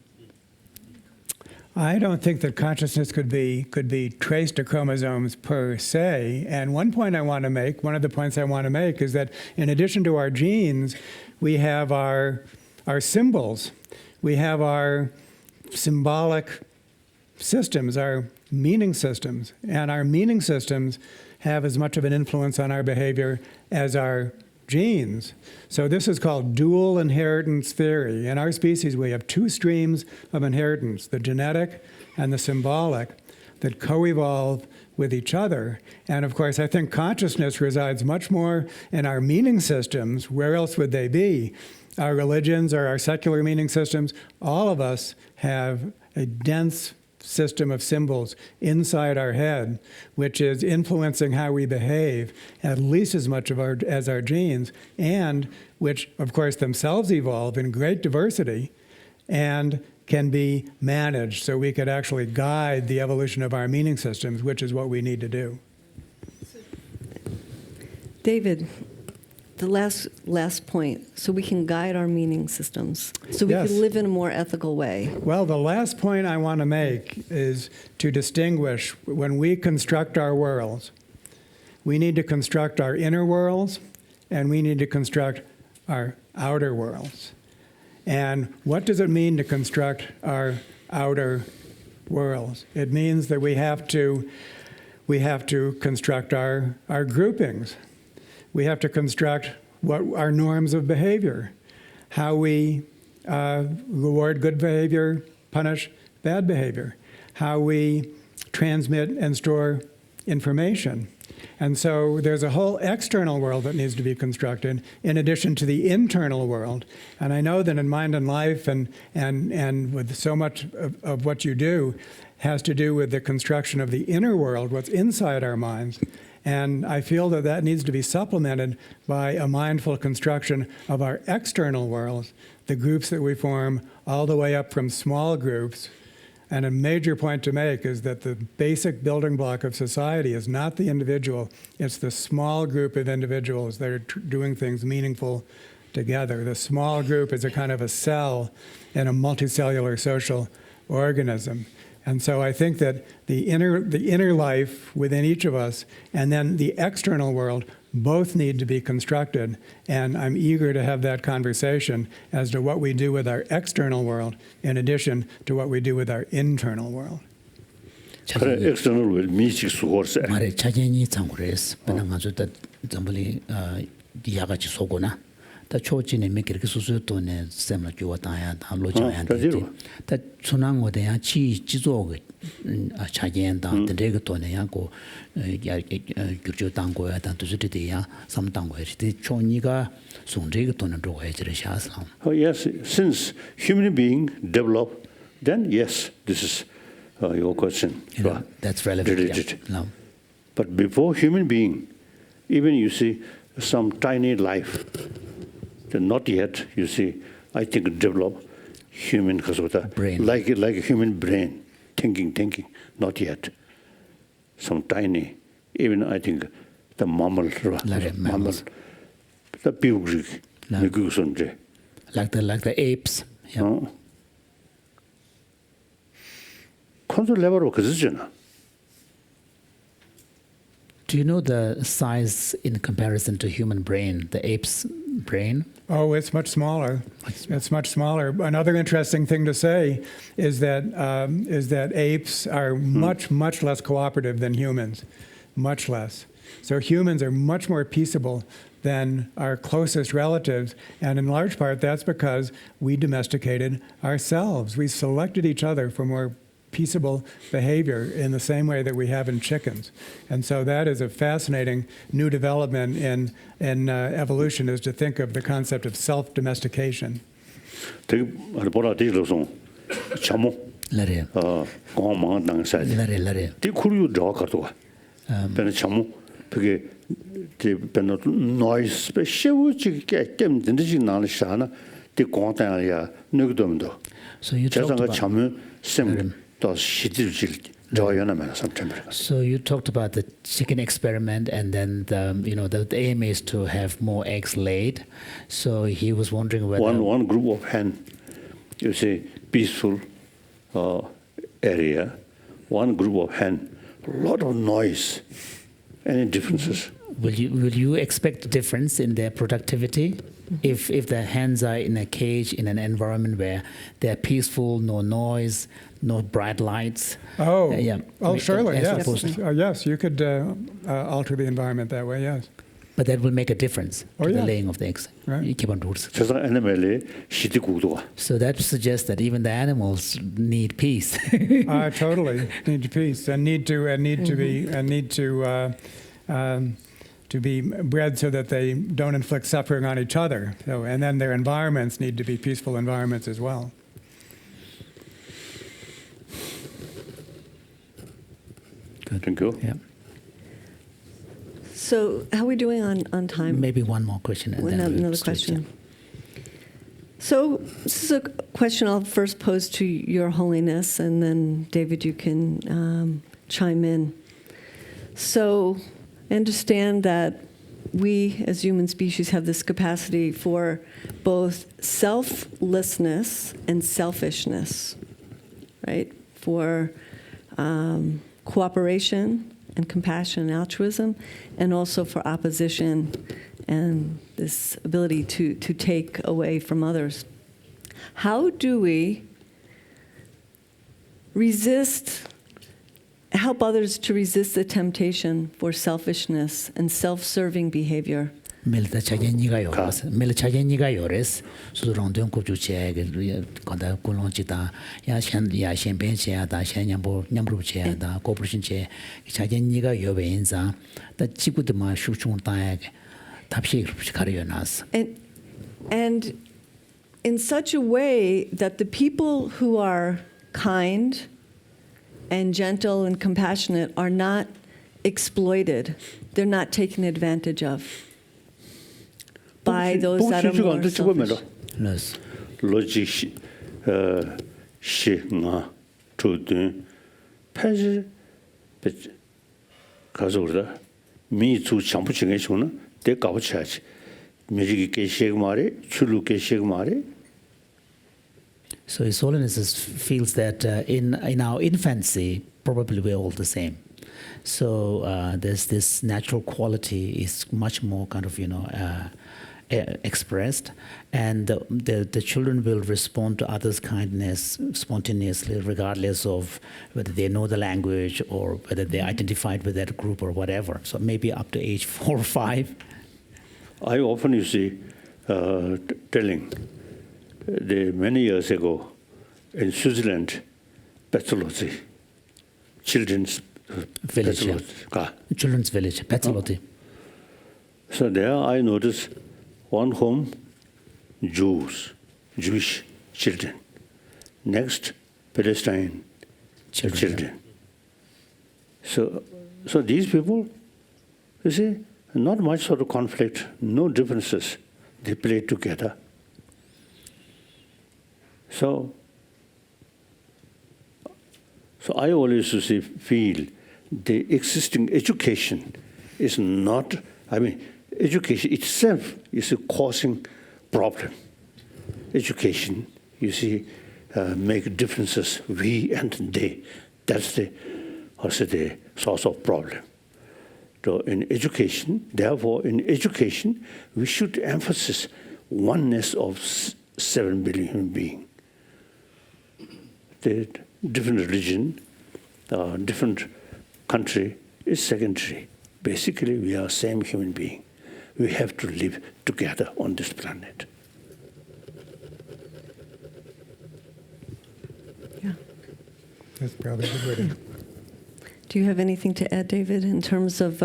I don't think that consciousness could be traced to chromosomes per se. And one of the points I want to make is that in addition to our genes, we have our symbols. We have our symbolic systems, our meaning systems. And our meaning systems have as much of an influence on our behavior as our genes. So this is called dual inheritance theory. In our species, we have two streams of inheritance, the genetic and the symbolic, that co-evolve with each other. And of course, I think consciousness resides much more in our meaning systems. Where else would they be? Our religions or our secular meaning systems, all of us have a dense system of symbols inside our head, which is influencing how we behave at least as much as our genes, and which, of course, themselves evolve in great diversity and can be managed so we could actually guide the evolution of our meaning systems, which is what we need to do. David, the last point, so we can guide our meaning systems, so we Yes. can live in a more ethical way. Well, the last point I want to make is to distinguish when we construct our worlds, we need to construct our inner worlds and we need to construct our outer worlds. And what does it mean to construct our outer worlds? It means that we have to construct our groupings. We have to construct what our norms of behavior, how we reward good behavior, punish bad behavior, how we transmit and store information. And so there's a whole external world that needs to be constructed in addition to the internal world. And I know that in Mind and Life and with so much of what you do has to do with the construction of the inner world, what's inside our minds. And I feel that needs to be supplemented by a mindful construction of our external worlds, the groups that we form all the way up from small groups. And a major point to make is that the basic building block of society is not the individual, it's the small group of individuals that are doing things meaningful together. The small group is a kind of a cell in a multicellular social organism. And so I think that the inner life within each of us and then the external world both need to be constructed. And I'm eager to have that conversation as to what we do with our external world in addition to what we do with our internal world. 그래 external will music source. 말에 자연이 장고레스 benangazo that zambali diagachi sogona 다 초진에 몇 개를 수수도네 셈을 주었다야 다 로자야 다 순항어대야 지지조 자연다 되게 돈에야고 규조 당고야 다 두즈리대야 삼당고야 이 초니가 송제가 돈을 줘야 지르샤스. Oh yes, since human being develop, then yes, this is your question. That's relevant. Related. Yeah. No. But before human being, even you see some tiny life. Not yet, you see, I think develop human brain. like a human brain, thinking, not yet. Some tiny, even I think the mammal, the pig, like the apes. Yeah. Do you know the size in comparison to human brain, the ape's brain? Oh, it's much smaller. It's much smaller. Another interesting thing to say is that apes are much less cooperative than humans, much less. So humans are much more peaceable than our closest relatives, and in large part that's because we domesticated ourselves. We selected each other for more peaceable behavior in the same way that we have in chickens. And so that is a fascinating new development in evolution, is to think of the concept of self-domestication. 그게 the noise special 게임 된지 나는 샤나 데 공단이야 누구도도 So you talked 자상가 about 참을 셈더 시질질 저연하면 삼점을 So you talked about the chicken experiment, and then the aim is to have more eggs laid. So he was wondering whether one group of hen, you see, peaceful area, one group of hen, a lot of noise. Any differences? will you expect a difference in their productivity if the hens are in a cage in an environment where they're peaceful, no noise, no bright lights? Oh, Yeah. surely, As yes. opposed to- Yes, you could alter the environment that way, yes. But that will make a difference to the yeah. laying of the eggs. Right. You keep on rules. 세상 애니멀이 시디구도가 So that suggests that even the animals need peace. Totally need peace and need to be bred so that they don't inflict suffering on each other. So, and then their environments need to be peaceful environments as well. Good. Thank you. Yeah. So how are we doing on time? Maybe one more question. And then we'll Another switch, question. So this is a question I'll first pose to Your Holiness, and then David, you can chime in. So I understand that we as human species have this capacity for both selflessness and selfishness, right? For cooperation and compassion and altruism, and also for opposition and this ability to take away from others. How do we help others to resist the temptation for selfishness and self-serving behavior? Melta chagenyiga yores. Mel chagenyiga yores. So rondon ko juche konda kulon chita ya shenpen che da shen nyambru che da cooperation che chagenyiga yobenza da chigudma shuchung ta tapshi kariyonas. And in such a way that the people who are kind and gentle and compassionate are not exploited. They're not taken advantage of by those that are more selfish. Yes. Logic shi nga tudun paji 가서 그러다 미주 champu ching에 쇼는 대 가고 쳐야지 미지기 계시게 말이 출루 계시게 말이. So His Holiness feels that in our infancy, probably we're all the same. So there's this natural quality is much more kind of expressed, and the children will respond to others' kindness spontaneously, regardless of whether they know the language or whether they're identified with that group or whatever. So maybe up to age 4 or 5. I often you see telling many years ago in Switzerland, pathology, children's Village, yeah. pathology. Children's village, pathology. So there I noticed one home, Jewish children. Next, Palestine children. So these people, you see, not much sort of conflict, no differences. They play together. So I always feel the existing education is not, education itself is causing problem. Education, you see, make differences, we and they. That's the source of problem. So in education, we should emphasize oneness of 7 billion human beings. The different religion, different country is secondary. Basically, we are same human being. We have to live together on this planet. Yeah. That's probably a good way to. Do you have anything to add, David, in terms of,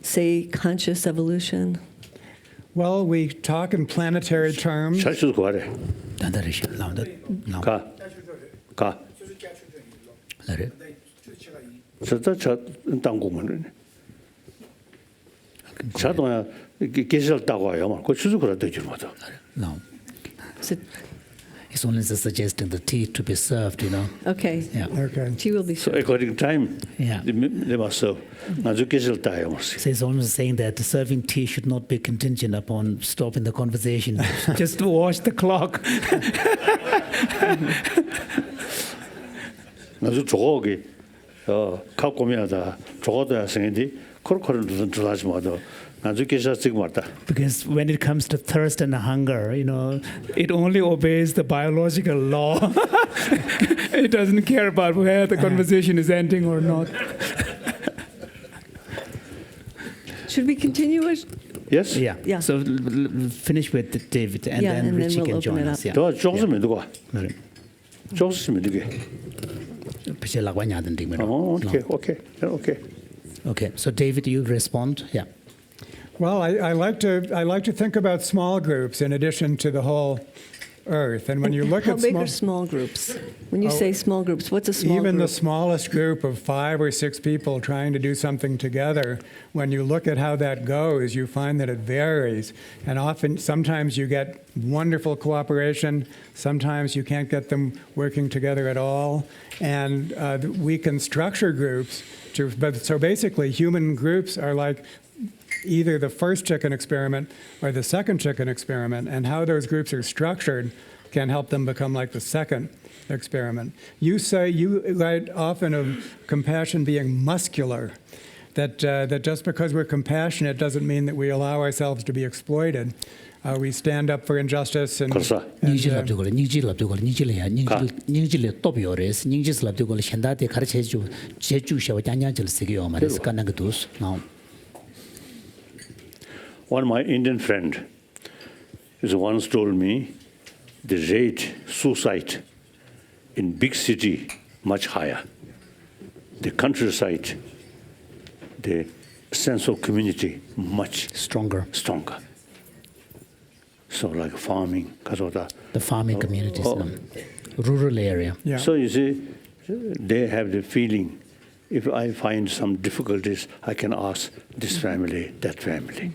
say, conscious evolution? Well, we talk in planetary terms. 잘수도 구하래. 가. 저도 저 땅공은 자동화 계절 따고요. 그 추적으로 되지 못하. No. So, It's only suggesting the tea to be served, okay. Yeah. Okay. Tea will be So served. according time, Yeah. they must serve. 아주 계절 따요. So it's almost saying that serving tea should not be contingent upon stopping the conversation. Just to watch the clock. 아주 조각이 갖고미하다. 조각도 생인데 그렇게는 들어하지 마도. 아주 계절 지금 왔다. Because when it comes to thirst and hunger, it only obeys the biological law. It doesn't care about where the conversation is ending or not. Should we continue? Yes? Yeah. Yeah. So finish with David, and Yeah, then and then Richie we'll can open join it us. up. Yeah. 더 조금만 누가? Right. 조금만 누게. Piche lagwa nyaden ding mero. Okay. Okay. So David, you respond. Yeah. Well, I like to think about small groups in addition to the whole Earth. And when you look How at big are small groups? When you say small groups, what's a small even group? the smallest group of 5 or 6 people trying to do something together, when you look at how that goes, you find that it varies. And sometimes you get wonderful cooperation, sometimes you can't get them working together at all. And we can structure groups so basically human groups are like either the first chicken experiment or the second chicken experiment, and how those groups are structured can help them become like the second experiment. You write often of compassion being muscular, that just because we're compassionate doesn't mean that we allow ourselves to be exploited. We stand up for injustice and 그래서 one of my Indian friend is once told me the rate suicide in big city much higher. The countryside, the sense of community much stronger. So like farming, The farming communities, rural area. yeah. So you see, they have the feeling, if I find some difficulties, I can ask this family, that family.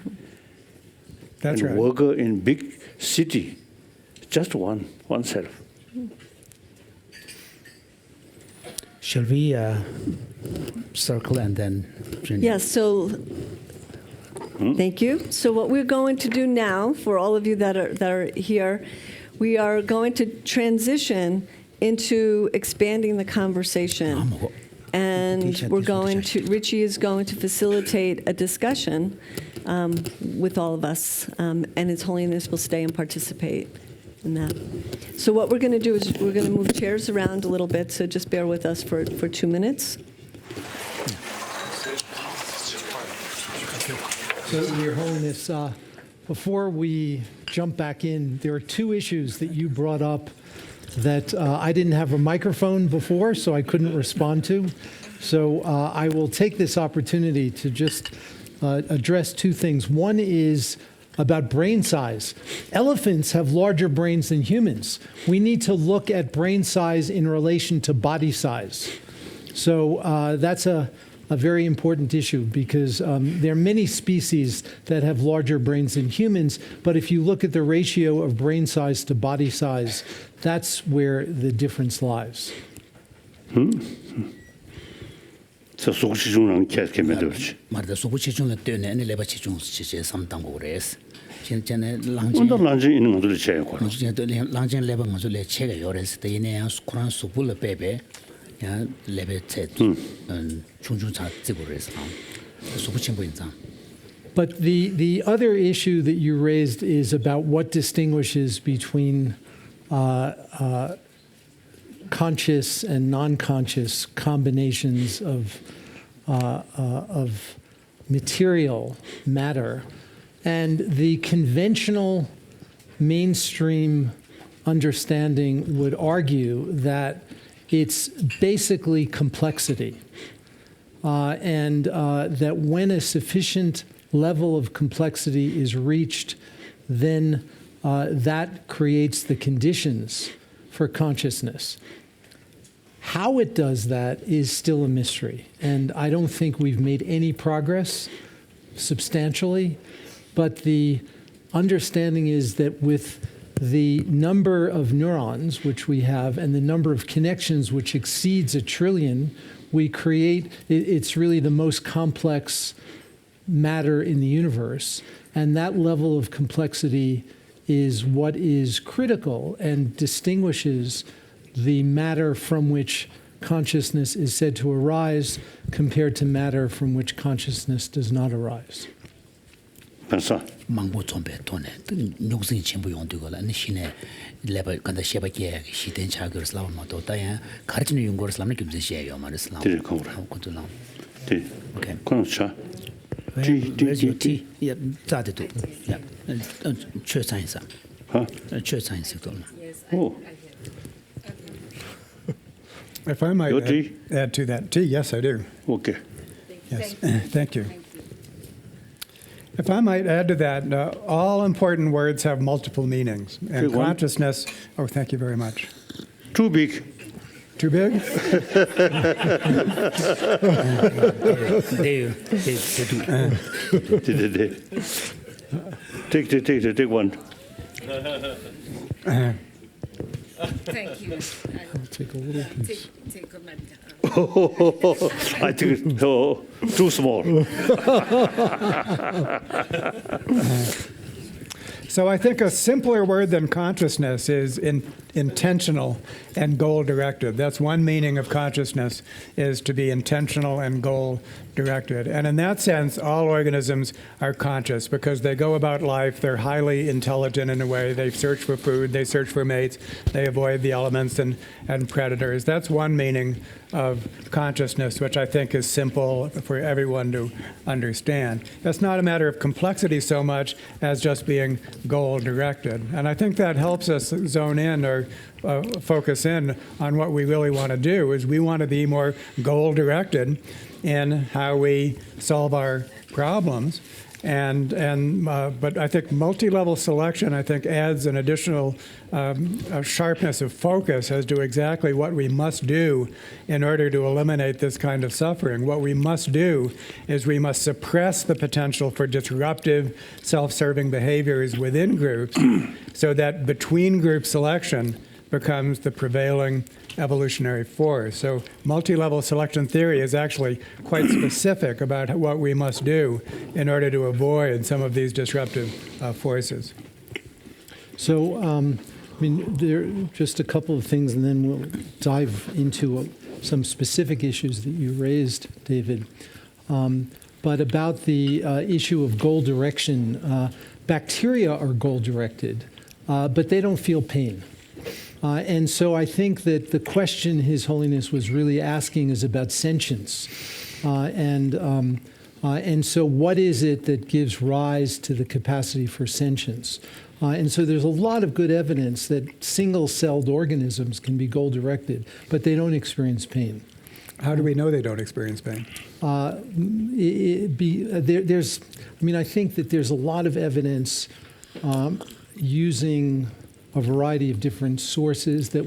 That's and right. worker in big city, just oneself. Shall we circle and then? Yes, so thank you. So what we're going to do now, for all of you that are here, we are going to transition into expanding the conversation. And Richie is going to facilitate a discussion with all of us, and His Holiness will stay and participate in that. So what we're going to do is we're going to move chairs around a little bit, so just bear with us for 2 minutes. So, Your Holiness, before we jump back in, there are 2 issues that you brought up that I didn't have a microphone before, so I couldn't respond to. So I will take this opportunity to just address 2 things. One is about brain size. Elephants have larger brains than humans. We need to look at brain size in relation to body size. So that's a very important issue, because there are many species that have larger brains than humans, but if you look at the ratio of brain size to body size, that's where the difference lies. So 소구치중은 계속 매들지. 말다 소구치중을 때문에 애니 레바 치중 지제 삼당고 그래서 진짜네 랑진 온도 란지 있는 것들이 제일 거. 랑진 레바 먼저 레 체가 요래서 때네 쿠란 수불 베베 야 레베 체 중중차 찍고 그래서 소구친 보인다. But the other issue that you raised is about what distinguishes between conscious and non-conscious combinations of material matter, and the conventional mainstream understanding would argue that it's basically complexity, and that when a sufficient level of complexity is reached, then that creates the conditions for consciousness. How it does that is still a mystery, and I don't think we've made any progress substantially, but the understanding is that with the number of neurons which we have and the number of connections which exceeds 1 trillion, we create, it's really the most complex matter in the universe. And that level of complexity is what is critical and distinguishes the matter from which consciousness is said to arise compared to matter from which consciousness does not arise. 망보 좀배 돈에 욕생 전부 용되고라 니시네 레벨 간다 셰바게 시된 차거를 슬라마도 다야 가르치는 연구를 슬라마 김제 셰요 말슬라 네, 그거라. 그것도 네. 오케이 그렇죠. where's your tea? Yeah, 자대도. Yeah. 최상이사. huh? 최상이사 돈. Oh, If I might Your tea? add to that. Tea, yes, I do. okay. Yes, thank you. If I might add to that, all important words have multiple meanings. And Okay, one. consciousness, oh, thank you very much. Too big. Too big? They do. Take one. Thank you. I'll take a little piece. Take a minute. I think it's too small. So I think a simpler word than consciousness is intentional and goal-directed. That's one meaning of consciousness, is to be intentional and goal-directed. And in that sense, all organisms are conscious because they go about life, they're highly intelligent in a way. They search for food, they search for mates, they avoid the elements and predators. That's one meaning of consciousness, which I think is simple for everyone to understand. That's not a matter of complexity so much as just being goal-directed. And I think that helps us zone in or focus in on what we really want to do, is we want to be more goal-directed in how we solve our problems. But I think multi-level selection, I think, adds an additional sharpness of focus as to exactly what we must do in order to eliminate this kind of suffering. What we must do is we must suppress the potential for disruptive, self-serving behaviors within groups so that between-group selection becomes the prevailing evolutionary force. So multi-level selection theory is actually quite specific about what we must do in order to avoid some of these disruptive forces. So, I mean, there are just a couple of things, and then we'll dive into some specific issues that you raised, David. But about the issue of goal direction, bacteria are goal-directed, but they don't feel pain. And so I think that the question His Holiness was really asking is about sentience. And so what is it that gives rise to the capacity for sentience? And so there's a lot of good evidence that single-celled organisms can be goal-directed, but they don't experience pain. How do we know they don't experience pain? I think that there's a lot of evidence using a variety of different sources that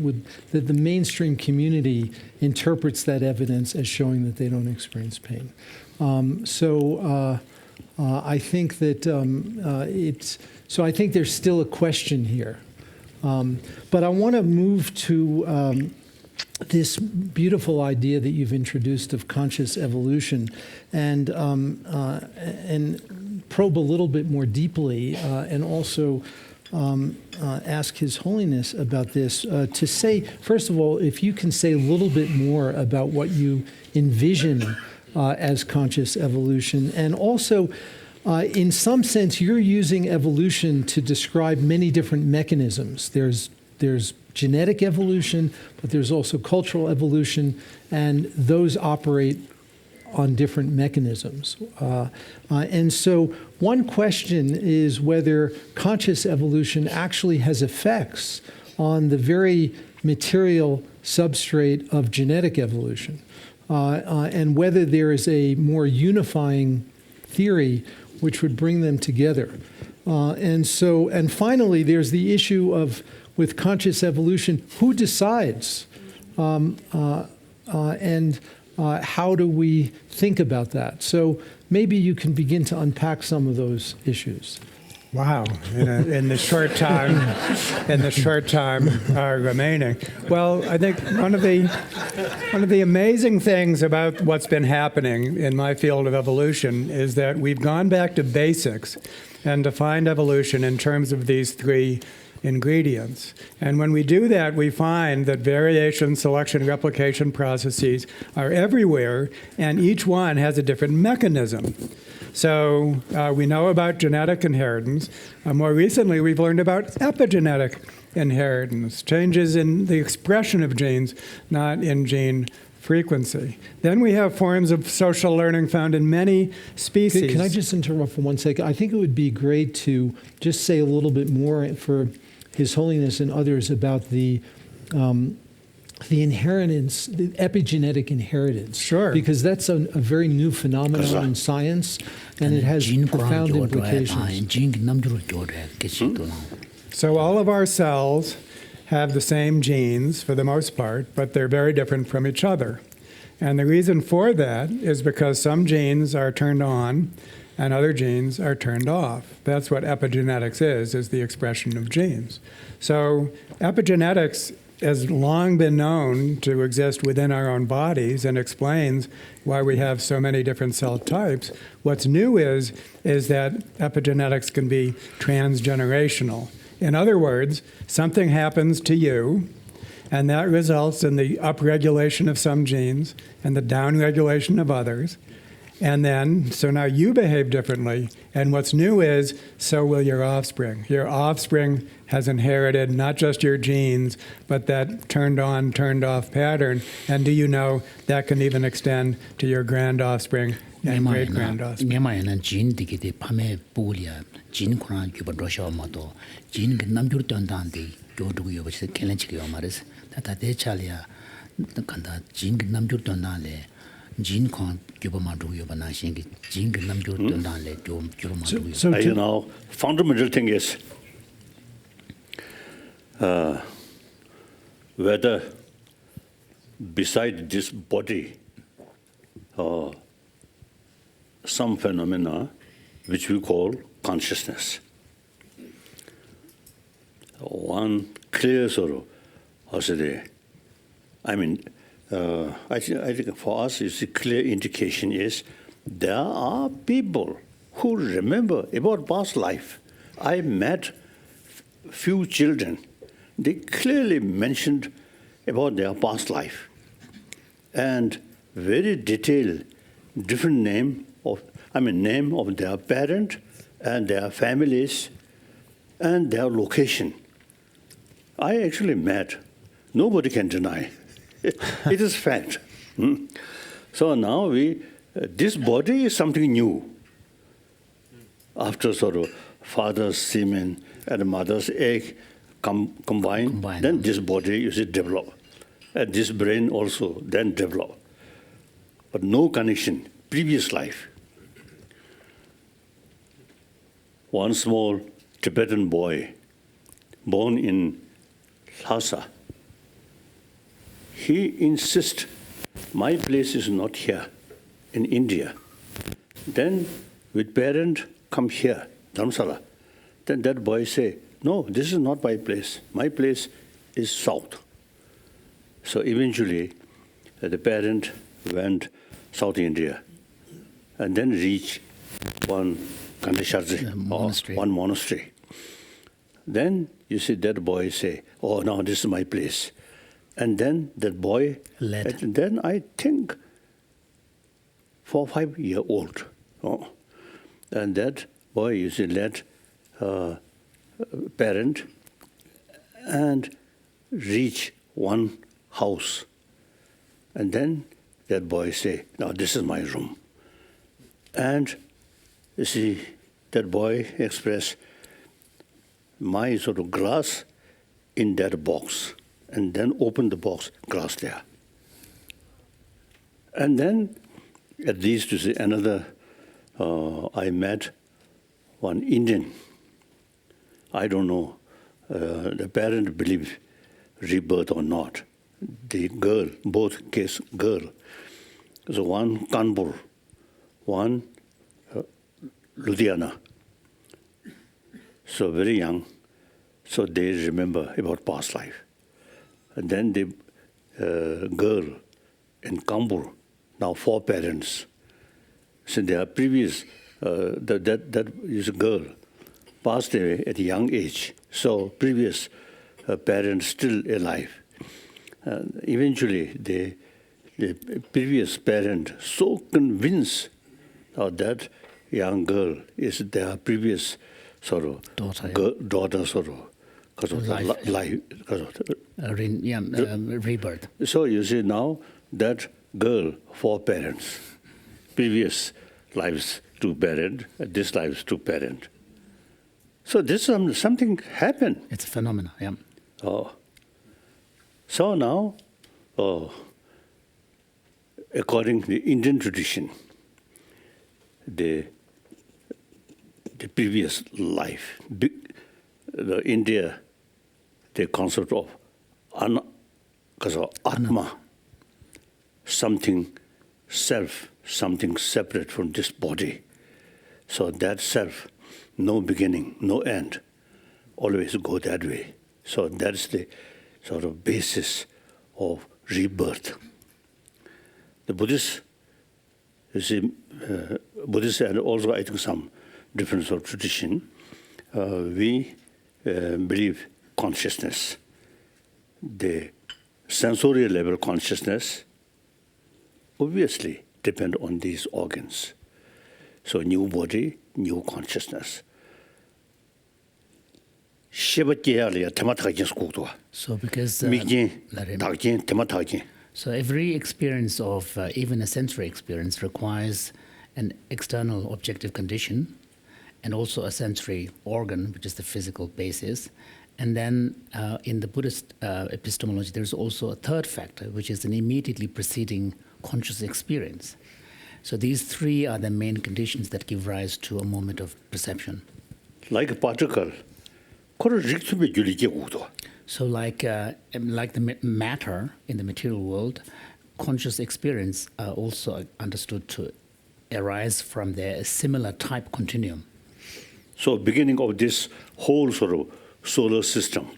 the mainstream community interprets that evidence as showing that they don't experience pain. I think that I think there's still a question here. But I want to move to this beautiful idea that you've introduced of conscious evolution and probe a little bit more deeply and also ask His Holiness about this. To say, first of all, if you can say a little bit more about what you envision as conscious evolution, and also, in some sense, you're using evolution to describe many different mechanisms. There's genetic evolution, but there's also cultural evolution, and those operate on different mechanisms. And so one question is whether conscious evolution actually has effects on the very material substrate of genetic evolution, and whether there is a more unifying theory which would bring them together. And finally, there's the issue of, with conscious evolution, who decides? how do we think about that? So maybe you can begin to unpack some of those issues. Wow! In the short time remaining. Well, I think one of the amazing things about what's been happening in my field of evolution is that we've gone back to basics and defined evolution in terms of these three ingredients. And when we do that, we find that variation, selection, replication processes are everywhere, and each one has a different mechanism. So we know about genetic inheritance. More recently, we've learned about epigenetic inheritance, changes in the expression of genes, not in gene frequency. Then we have forms of social learning found in many species. Can I just interrupt for 1 second? I think it would be great to just say a little bit more for His Holiness and others about the inheritance, the epigenetic inheritance. Sure. Because that's a very new phenomenon in science, and it has profound implications. So all of our cells have the same genes for the most part, but they're very different from each other. And the reason for that is because some genes are turned on and other genes are turned off. That's what epigenetics is the expression of genes. So epigenetics has long been known to exist within our own bodies and explains why we have so many different cell types. What's new is that epigenetics can be transgenerational. In other words, something happens to you, and that results in the upregulation of some genes and the downregulation of others. And then, so now you behave differently, and what's new is, so will your offspring. Your offspring has inherited not just your genes, but that turned on, turned off pattern. And do you know that can even extend to your grand offspring and great grand offspring? Fundamental thing is whether beside this body some phenomena which we call consciousness. One clear sort of, I think for us, it's a clear indication is there are people who remember about past life. I met few children. They clearly mentioned about their past life and very detailed, different name of their parent and their families and their location. I actually met. Nobody can deny. It is fact. So now this body is something new. After sort of father's semen and mother's egg combine, then this body you see develop. And this brain also then develop. But no connection, previous life. One small Tibetan boy born in Lhasa, he insists, my place is not here, in India. Then with parent, come here, Dharamsala. Then that boy say, no, this is not my place. My place is south. So eventually, the parent went South India and then reached one one monastery. Then you see that boy say, oh, no, this is my place. And then that boy, and then I think 4 or 5 years old. And that boy, you see, led parent and reach one house. And then that boy say, now this is my room. And you see, that boy expressed my sort of glass in that box. And then open the box, glass there. And then, at least to see another, I met one Indian. I don't know, the parent believe rebirth or not. The girl, both case girl. So one Kanpur, one Ludhiana. So very young, so they remember about past life. And then the girl in Kanpur, now 4 parents. So their previous, that is a girl, passed away at a young age. So previous parents still alive. Eventually, the previous parent so convinced that young girl is their previous sort of daughter sort of because of life. Rebirth. So you see now that girl, 4 parents, previous lives 2 parent, this lives 2 parent. So this something happened. It's a phenomenon, yeah. Oh. So now, according to the Indian tradition, the previous life, India, the concept of Atma, something self, something separate from this body. So that self, no beginning, no end, always go that way. So that's the sort of basis of rebirth. The Buddhists, you see, Buddhists and also I think some different sort of tradition, we believe consciousness, the sensorial level consciousness, obviously depend on these organs. So new body, new consciousness. So because so every experience of even a sensory experience requires an external objective condition and also a sensory organ, which is the physical basis. And then in the Buddhist epistemology, there's also a third factor, which is an immediately preceding conscious experience. So these 3 are the main conditions that give rise to a moment of perception. Like a particle, so like the matter in the material world, conscious experience are also understood to arise from their similar type continuum. So beginning of this whole sort of solar system,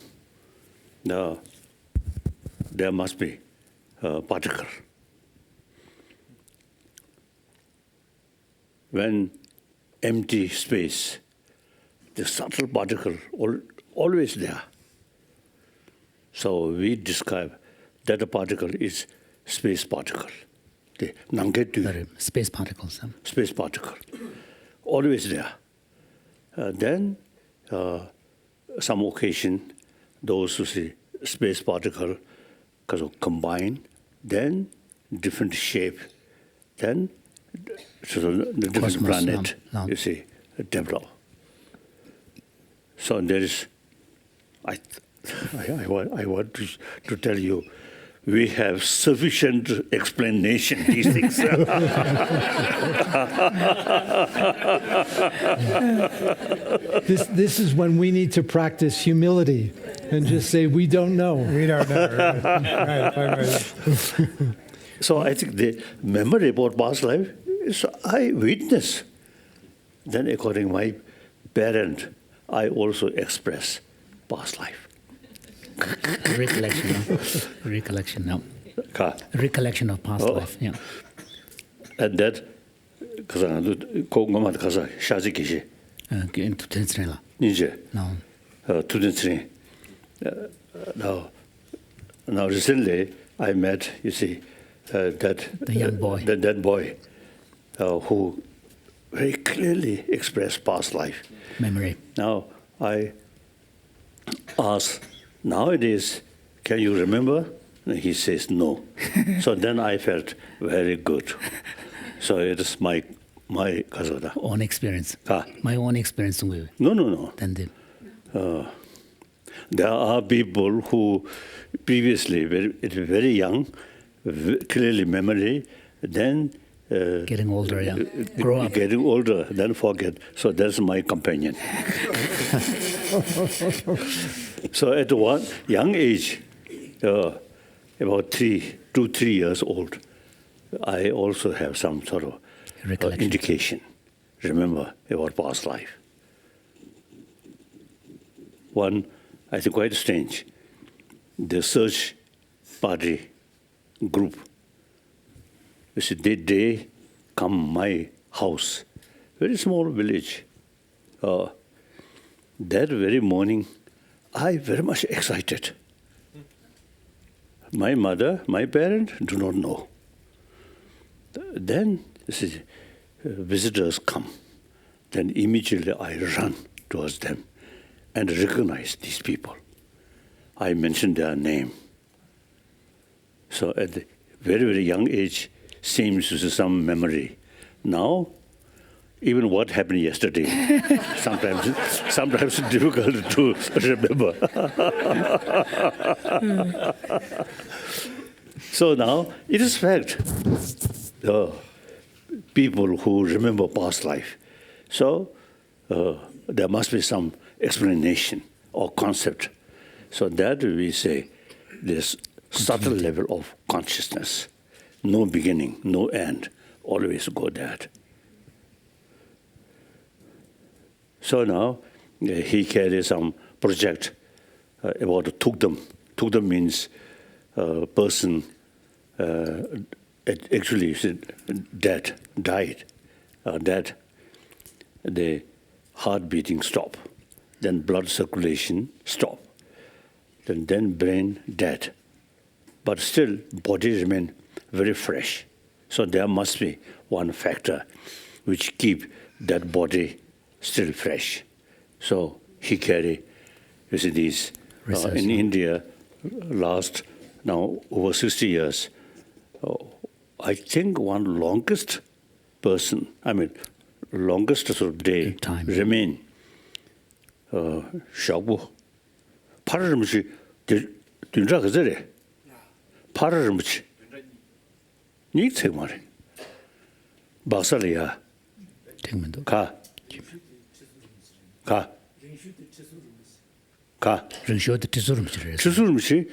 there must be a particle. When empty space, the subtle particle always there. So we describe that the particle is space particle. The space particles. Space particle, always there. Then some occasion, those who see space particle because of combine, then different shape, then so the different Cosmos, planet, you see, develop. So there is, I want to tell you, we have sufficient explanation these things. This is when we need to practice humility and just say, we don't know. We don't know. Right. So I think the memory about past life is eyewitness. Then according to my parent, I also express past life. Recollection, no. Recollection of past life, yeah. And that, because I now recently I met, you see, that the young boy, that boy who very clearly expressed past life memory. Now I ask, nowadays, can you remember? And he says no. So then I felt very good. So it is my own experience. My own experience. No. Then there are people who previously very young, clearly memory, then getting older, yeah. Grow up. Getting older, then forget. So that's my companion. So at one young age, about 2-3 years old, I also have some sort of indication, remember, about past life. One, I think quite strange, the search party group, you see, they come my house, very small village. That very morning, I very much excited. My mother, my parent, do not know. Then visitors come. Then immediately I run towards them and recognize these people. I mention their name. So at the very, very young age, seems to some memory. Now, even what happened yesterday, sometimes difficult to remember. So now, it is fact, people who remember past life. So there must be some explanation or concept. So that we say this subtle level of consciousness, no beginning, no end, always go that. So now he carries some project about Tukdam. Tukdam means person actually died, dead. The heart beating stop, then blood circulation stop, then brain dead. But still body remain very fresh. So there must be one factor which keep that body still fresh. So he carry, you see, these in India, last now over 60 years, I think one longest person, longest sort of day time remain. Shabu, Paramuchi, Dundrakazere, Paramuchi, Nitzemari, Basalia, Ka. rinshio de tisurumchi. Tisurumchi,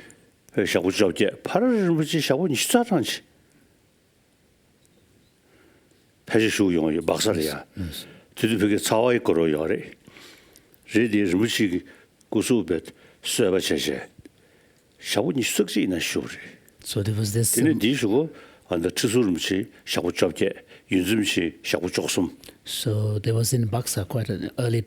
Shabu Jobje, Paramuchi, Shabu Nishatanchi. Peshu Yon, Basalia, to the biggest Hawaii Koroyore. Ready is Mushi Gusubet, Servache. Shabu Nisuxi in a shore. So there was this. In a disho, and the Tisurumchi, Shabu Jobje, Yuzumchi, Shabu Josum. So there was in Baksa quite an early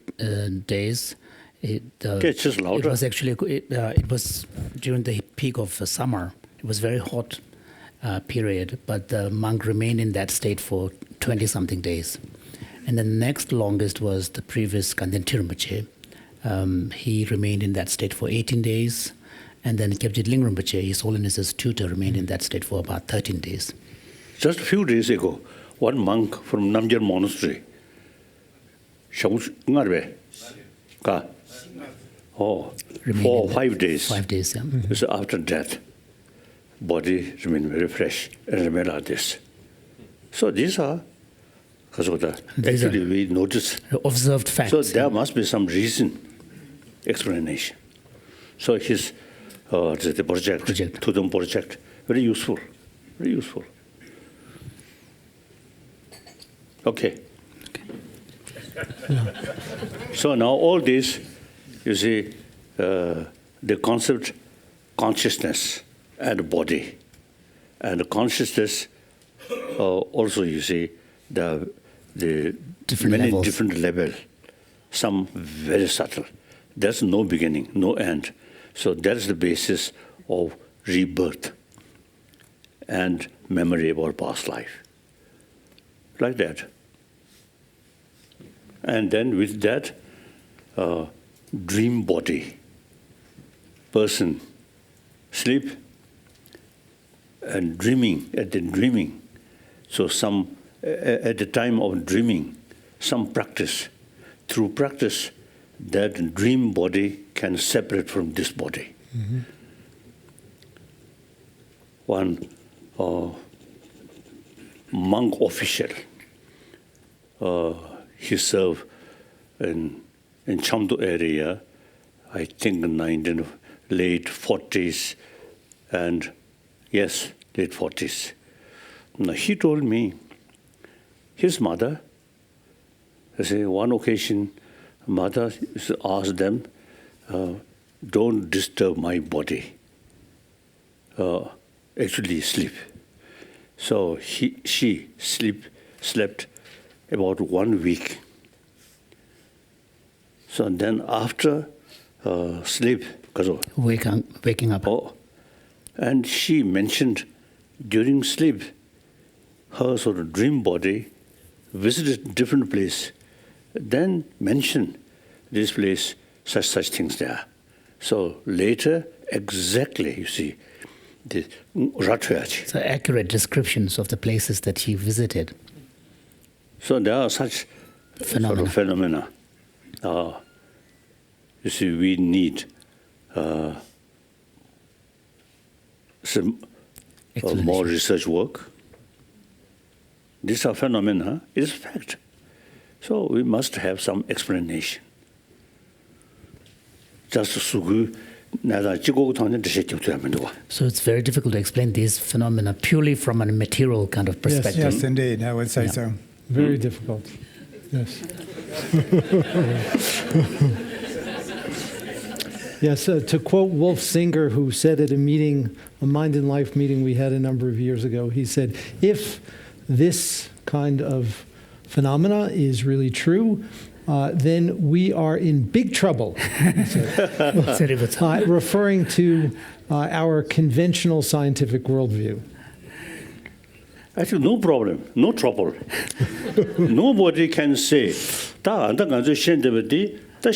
days. It louder. was actually it was during the peak of summer. It was very hot period, but the monk remained in that state for 20-something days. And the next longest was the previous Kanten Tirumbache. He remained in that state for 18 days. And then Kyabjit Lingrambache, His Holiness's tutor, remained in that state for about 13 days. Just a few days ago, one monk from Namgyal Monastery, Shabu Ngarbe, Ka. 4 or 5 days. 5 days, yeah. Mm-hmm. So after death, body remain very fresh and remain like this. So these are, actually we notice. Observed facts. So there must be some reason, explanation. So his the project, Tudum project, very useful, very useful. Okay. So now all this, you see, the concept, consciousness and body. And the consciousness, also you see, the many different levels, some very subtle. There's no beginning, no end. So that's the basis of rebirth and memory about past life. Like that. And then with that, dream body, person, sleep, and dreaming, at the dreaming. So some, at the time of dreaming, some practice. Through practice, that dream body can separate from this body. Mm-hmm. One monk official, he served in Chamdo area, I think in the late 40s, and yes, late 40s. Now, he told me his mother, one occasion, mother asked them, don't disturb my body. Actually sleep. So she slept about 1 week. So then after sleep, waking up. And she mentioned during sleep, her sort of dream body visited different place, then mentioned this place, such things there. So later, exactly, you see, So accurate descriptions of the places that he visited. So there are such sort of phenomena. You see, we need some more research work. These are phenomena. It is fact. So we must have some explanation. Just so it's very difficult to explain these phenomena purely from a material kind of perspective. Yes, indeed, I would say so. Very difficult. Yes. Yes, to quote Wolf Singer, who said at a meeting, a Mind and Life meeting we had a number of years ago, he said, if this kind of phenomena is really true, then we are in big trouble. Referring to our conventional scientific worldview. Actually, no problem, no trouble. Nobody can say, so it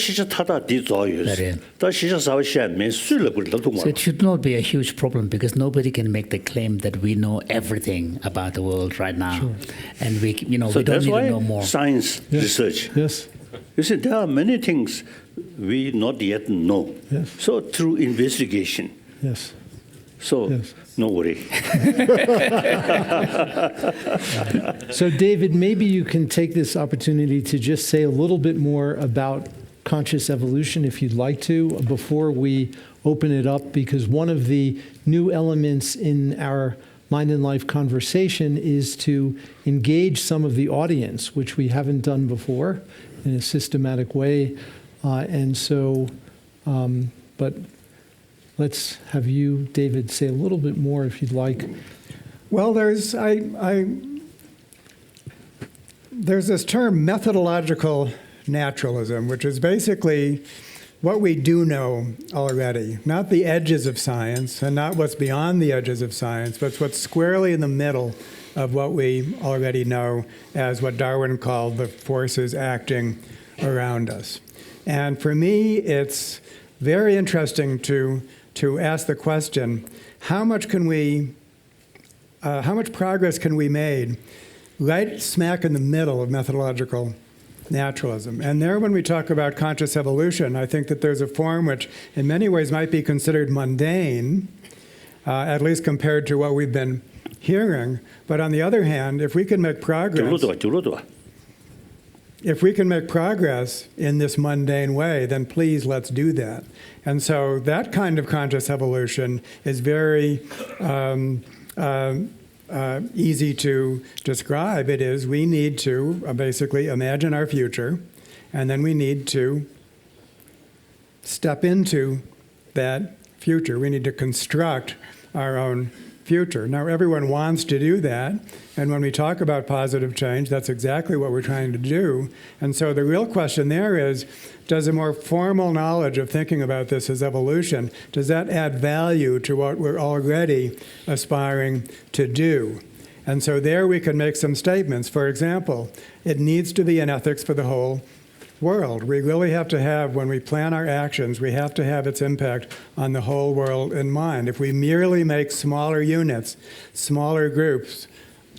should not be a huge problem because nobody can make the claim that we know everything about the world right now. Sure. And we don't need to know more. Science research. Yes. You see, there are many things we not yet know. Yes. So through investigation. Yes. So no worry. So David, maybe you can take this opportunity to just say a little bit more about conscious evolution, if you'd like to, before we open it up, because one of the new elements in our Mind and Life conversation is to engage some of the audience, which we haven't done before in a systematic way. But let's have you, David, say a little bit more if you'd like. Well, there's this term methodological naturalism, which is basically what we do know already, not the edges of science and not what's beyond the edges of science, but what's squarely in the middle of what we already know as what Darwin called the forces acting around us. And for me, it's very interesting to ask the question, how much progress can we make right smack in the middle of methodological naturalism? And there, when we talk about conscious evolution, I think that there's a form which in many ways might be considered mundane, at least compared to what we've been hearing. But on the other hand, if we can make progress, in this mundane way, then please let's do that. And so that kind of conscious evolution is very easy to describe. It is, we need to basically imagine our future, and then we need to step into that future. We need to construct our own future. Now, everyone wants to do that, and when we talk about positive change, that's exactly what we're trying to do. And so the real question there is, does a more formal knowledge of thinking about this as evolution, does that add value to what we're already aspiring to do? And so there we can make some statements. For example, it needs to be an ethics for the whole world. We really have to have, when we plan our actions, we have to have its impact on the whole world in mind. If we merely make smaller units, smaller groups,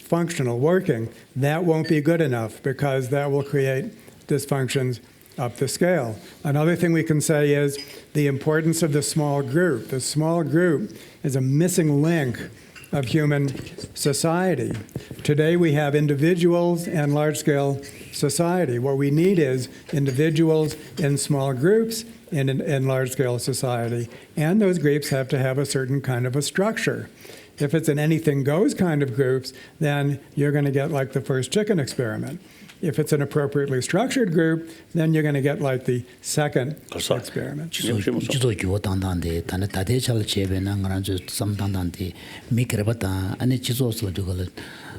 functional, working, that won't be good enough because that will create dysfunctions up the scale. Another thing we can say is the importance of the small group. The small group is a missing link of human society. Today we have individuals and large-scale society. What we need is individuals in small groups in large-scale society, and those groups have to have a certain kind of a structure. If it's an anything goes kind of groups, then you're going to get like the first chicken experiment. If it's an appropriately structured group, then you're going to get like the second experiment. 지도 교호 당당데 단에 다대찰 제베나 그런저 삼당당데 미그르바다 아니 지도서 저걸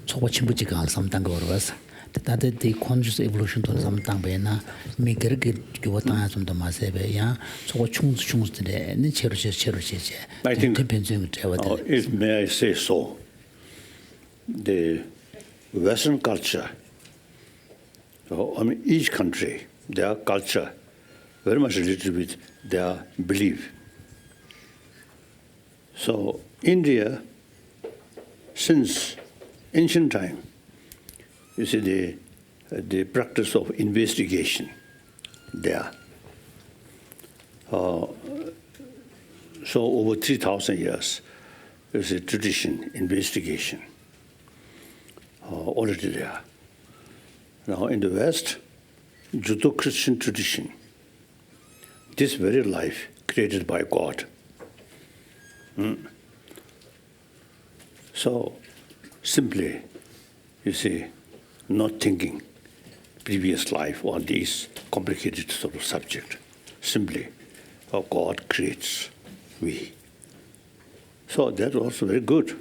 초고 침부지가 삼당 거라서 다대디 콘주스 에볼루션 돈 삼당베나 미그르게 교호 당아 좀더 마세베야 초고 충수들에 네 체르체 I think if may I say so, the Western culture, I mean, each country, their culture, very much related with their belief. So, India, since ancient time, you see the practice of investigation there. So, over 3,000 years, there's a tradition, investigation, already there. Now, in the West, Judeo-Christian tradition, this very life created by God. So, simply, you see, not thinking previous life or these complicated sort of subject. Simply, God creates we. So that's also very good.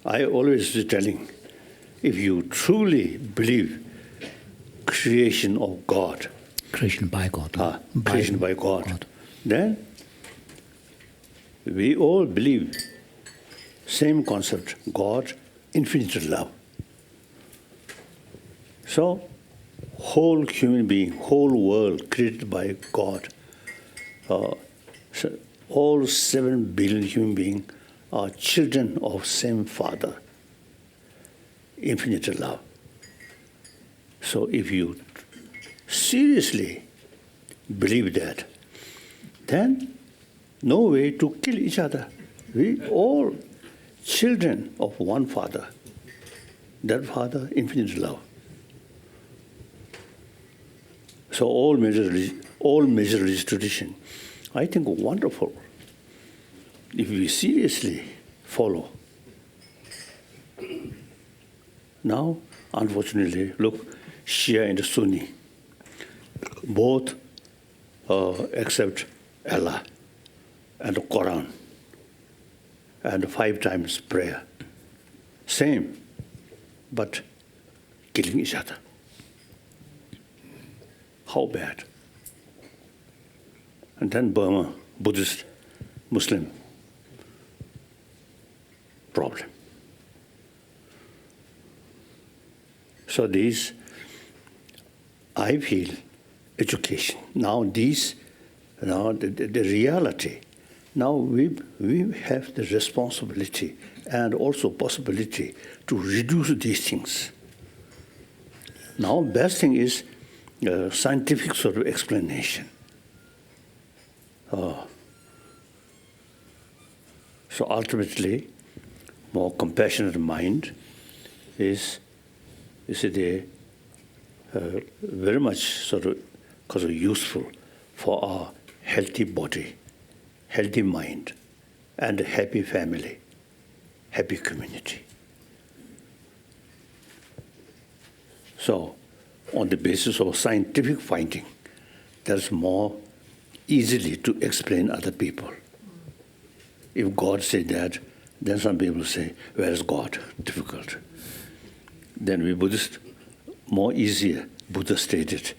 I always was telling, if you truly believe creation of God, creation by God, creation by God, then we all believe same concept, God, infinite love. So, whole human being, whole world created by God, so all 7 billion human beings are children of same Father, infinite love. So if you seriously believe that, then no way to kill each other. We all children of one Father. That Father, infinite love. So all major religious tradition, I think wonderful. If we seriously follow. Now, unfortunately, look, Shia and Sunni, both accept Allah and the Quran and 5 times prayer. Same, but killing each other. How bad? And then Burma, Buddhist, Muslim problem. So these, I feel, education. Now these, now the reality. Now we have the responsibility and also possibility to reduce these things. Now best thing is scientific sort of explanation. So ultimately, more compassionate mind is very much sort of useful for our healthy body, healthy mind, and a happy family, happy community. So, on the basis of scientific finding, there's more easily to explain other people. If God said that, then some people say, where is God? Difficult. Then we Buddhists, more easier, Buddha stated.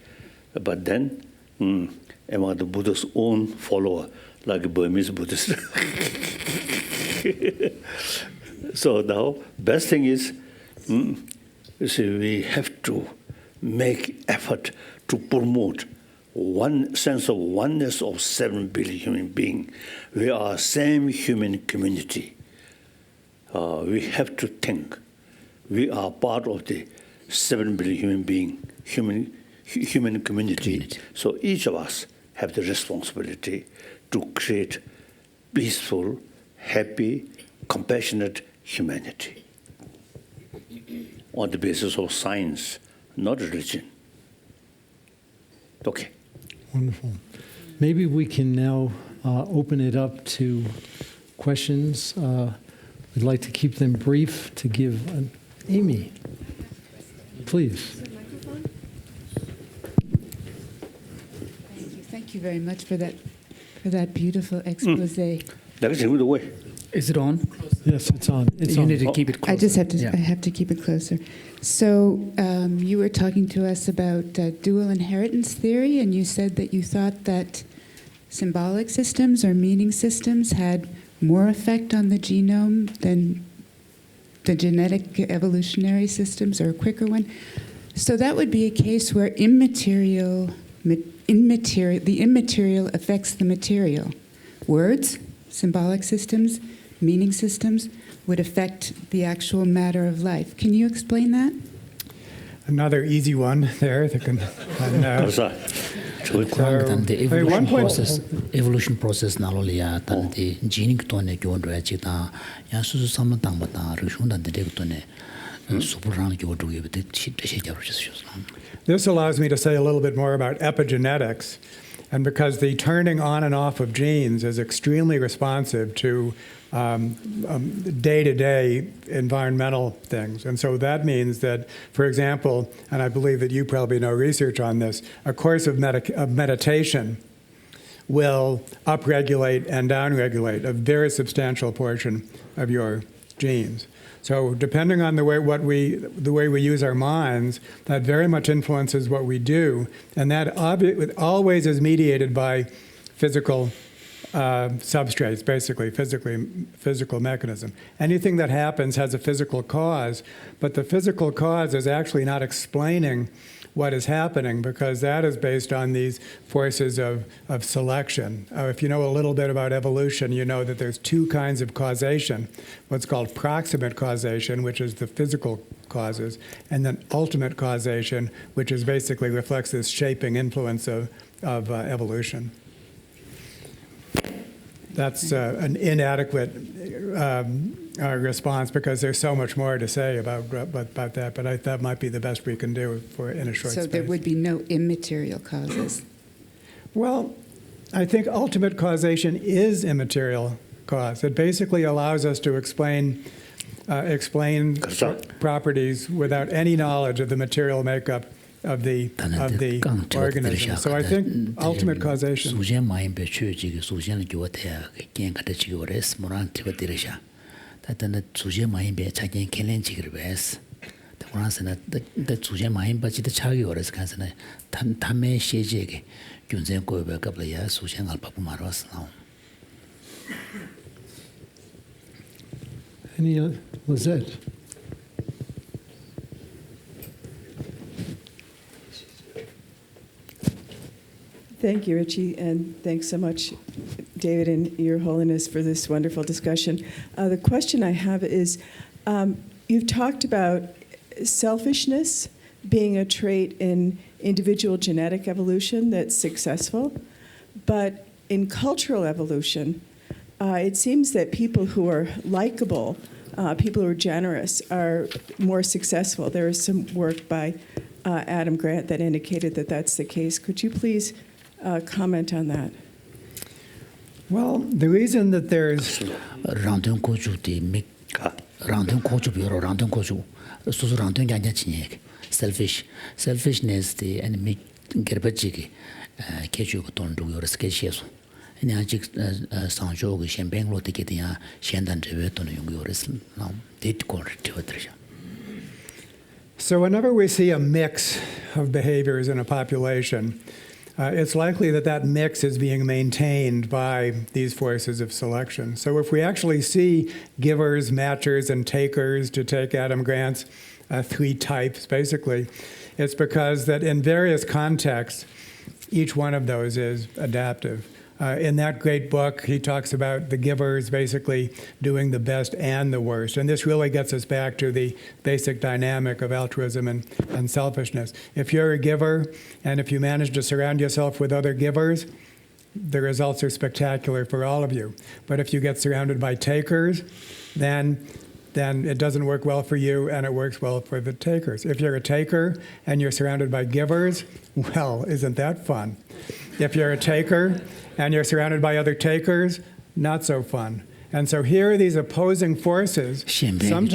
But then, among the Buddha's own follower, like a Burmese Buddhist. So now, best thing is, you see, we have to make effort to promote one sense of oneness of 7 billion human beings. We are same human community. We have to think. We are part of the 7 billion human being, human community. So each of us have the responsibility to create peaceful, happy, compassionate humanity on the basis of science, not religion. Okay. Wonderful. Maybe we can now open it up to questions. We'd like to keep them brief to give Amy, please. Thank you very much for that beautiful expose. That is the way. Is it on? Yes, it's on. It's You on. need to keep it close. I just have to. Yeah. I have to keep it closer. So you were talking to us about dual inheritance theory, and you said that you thought that symbolic systems or meaning systems had more effect on the genome than the genetic evolutionary systems, or a quicker one. So that would be a case where the immaterial affects the material. Words, symbolic systems, meaning systems would affect the actual matter of life. Can you explain that? Another easy one there. That can, Than the one point- evolution process not only than the gene to ne go to chita ya su sam tang ba ta ru shun dan de to ne super ran go to give the shit. This allows me to say a little bit more about epigenetics. And because the turning on and off of genes is extremely responsive to day-to-day environmental things. And so that means that, for example, and I believe that you probably know research on this, a course of meditation will upregulate and downregulate a very substantial portion of your genes. So depending on the way we use our minds, that very much influences what we do, and that always is mediated by physical substrates, basically physical mechanism. Anything that happens has a physical cause, but the physical cause is actually not explaining what is happening, because that is based on these forces of selection. If you know a little bit about evolution, you know that there's two kinds of causation: what's called proximate causation, which is the physical causes, and then ultimate causation, which is basically reflects this shaping influence of evolution. That's an inadequate response, because there's so much more to say about that, but that might be the best we can do in a short space. So there would be no immaterial causes. Well, I think ultimate causation is immaterial cause. It basically allows us to explain properties without any knowledge of the material makeup of the organism. So I think ultimate causation. Any other? Lizette? Thank you, Richie, and thanks so much, David and Your Holiness, for this wonderful discussion. The question I have is, you've talked about selfishness being a trait in individual genetic evolution that's successful, but in cultural evolution, it seems that people who are likable, people who are generous, are more successful. There is some work by Adam Grant that indicated that that's the case. Could you please comment on that? Well, the reason that there's selfishness the enemy gerbajiki keju ton do your sketches and ajik sanjo champagne lo ticket ya shendan de ton yoris now did correct. So whenever we see a mix of behaviors in a population, it's likely that that mix is being maintained by these forces of selection. So if we actually see givers, matchers, and takers, to take Adam Grant's three types, basically, it's because that in various contexts, each one of those is adaptive. In that great book, he talks about the givers basically doing the best and the worst. And this really gets us back to the basic dynamic of altruism and selfishness. If you're a giver, and if you manage to surround yourself with other givers, the results are spectacular for all of you. But if you get surrounded by takers, then it doesn't work well for you, and it works well for the takers. If you're a taker and you're surrounded by givers, well, isn't that fun? If you're a taker and you're surrounded by other takers, not so fun. And so here are these opposing forces. Sometimes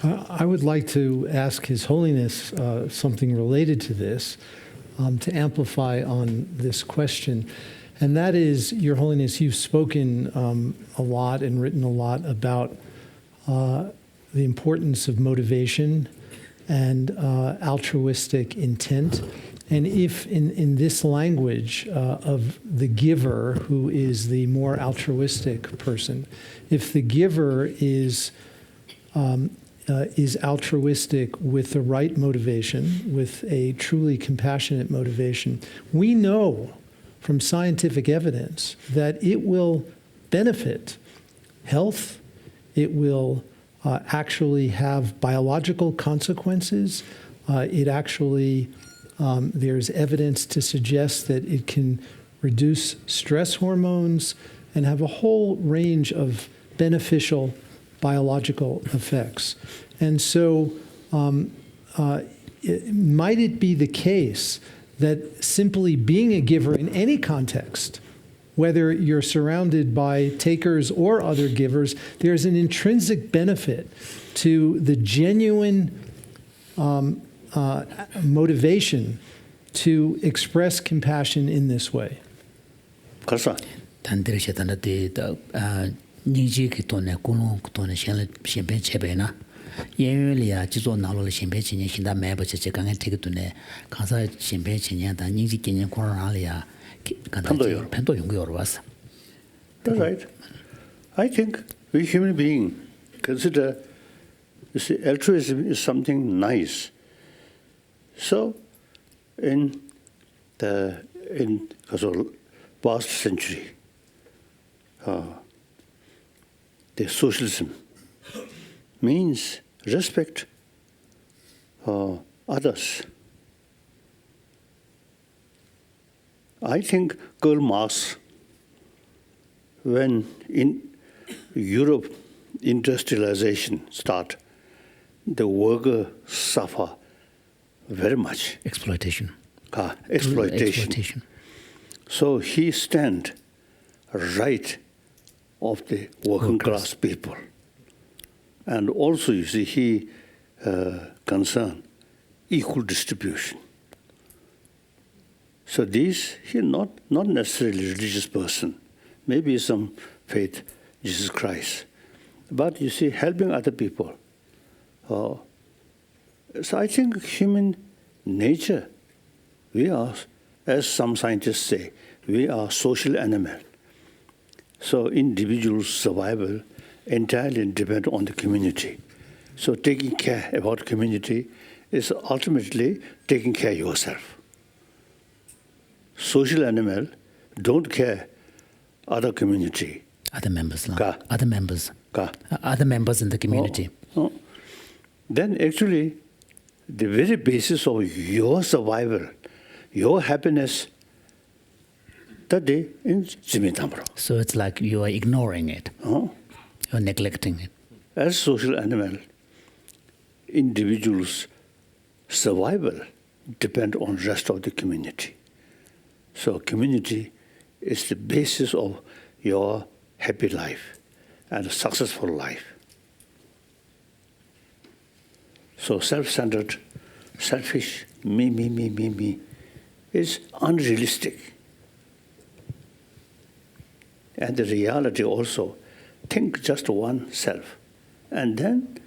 I would like to ask His Holiness something related to this, to amplify on this question. And that is, Your Holiness, you've spoken a lot and written a lot about the importance of motivation and altruistic intent. And if in this language of the giver, who is the more altruistic person, if the giver is altruistic with the right motivation, with a truly compassionate motivation, we know from scientific evidence that it will benefit health, it will actually have biological consequences, it actually, there's evidence to suggest that it can reduce stress hormones and have a whole range of beneficial biological effects. And so might it be the case that simply being a giver in any context, whether you're surrounded by takers or other givers, there's an intrinsic benefit to the genuine motivation to express compassion in this way? That's right. I think we human beings consider, you see, altruism is something nice. So, in the past century, the socialism means respect others. I think Karl Marx, when in Europe industrialization start, the worker suffer very much. Exploitation. Exploitation. So he stand right of the working class people. And also, you see, he concern equal distribution. So these, he not necessarily religious person, maybe some faith, Jesus Christ. But you see, helping other people. So I think human nature, we are, as some scientists say, we are social animal. So individual survival entirely depend on the community. So taking care about community is ultimately taking care of yourself. Social animal don't care other community. Other members in the community. Then actually, the very basis of your survival, your happiness, that day in Jimitamro. So it's like you are ignoring it. You're neglecting it. As social animal, individuals' survival depend on rest of the community. So community is the basis of your happy life and a successful life. So self-centered, selfish, me, is unrealistic. And the reality also, think just one self. And then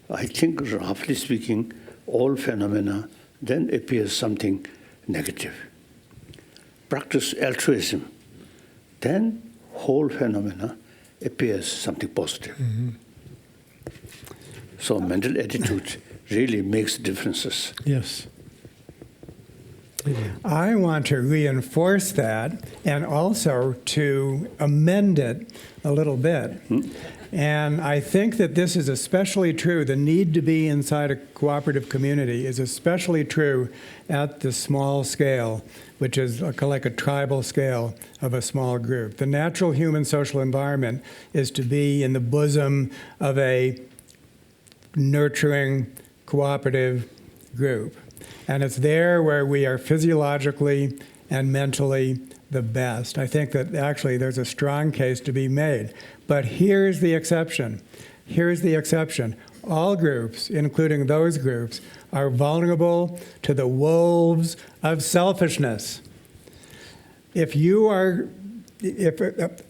I think roughly speaking, all phenomena then appears something negative. Practice altruism, then whole phenomena appears something positive. Mm-hmm. So mental attitude really makes differences. Yes. I want to reinforce that and also to amend it a little bit. And I think that this is especially true, the need to be inside a cooperative community is especially true at the small scale, which is like a tribal scale of a small group. The natural human social environment is to be in the bosom of a nurturing, cooperative group. And it's there where we are physiologically and mentally the best. I think that actually there's a strong case to be made. But here's the exception. Here's the exception. All groups, including those groups, are vulnerable to the wolves of selfishness. If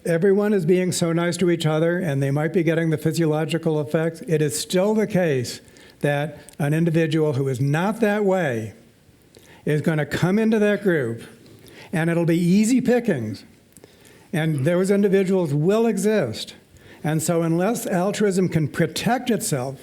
everyone is being so nice to each other and they might be getting the physiological effects, it is still the case that an individual who is not that way is going to come into that group, and it'll be easy pickings. And those individuals will exist. And so unless altruism can protect itself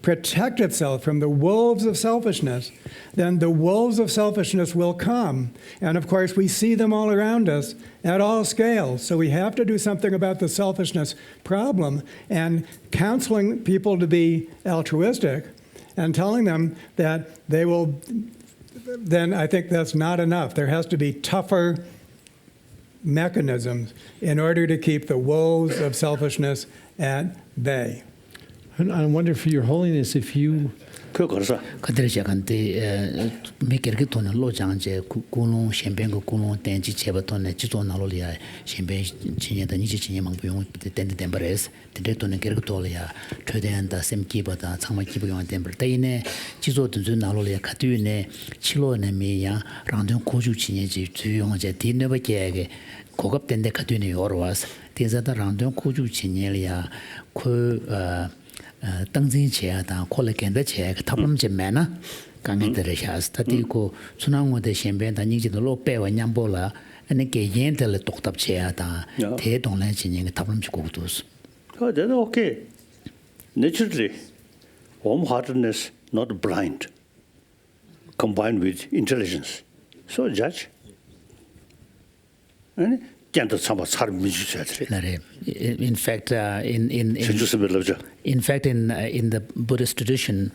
from the wolves of selfishness, then the wolves of selfishness will come. And of course, we see them all around us at all scales. So we have to do something about the selfishness problem, and counseling people to be altruistic and telling them that they will, then I think that's not enough. There has to be tougher mechanisms in order to keep the wolves of selfishness at bay. And I wonder, for Your Holiness, if you... Kadri Jakante make a get on a low janje, Kulon, Champagne, Kulon, Tenji, Chebaton, Chito Nalolia, Champagne, Chinia, the Nichi Mampion, the Tended Temperes, the Deton and Gergotolia, Tredan, the same Kibata, Samakibion Tempertane, Chizo to Nalolia, Catune, Chilo and Mia, Random Koju Chineji, Tuyonja, never keg, Kokap Tende Catune or was, these are the Random Koju Chinelia, Tangzin chair, the Colican the chair, Taplam Gemana, Kangin the Reshas, Tatiko, Sunang the Champagne, the Niji the Lope, and Yambola, and the Gayentel talked up chair, the Ted on Lanching, Taplam Chikotus. Oh, that's okay. Naturally, warm-heartedness, not blind, combined with intelligence. So, judge. And in fact, in the Buddhist tradition,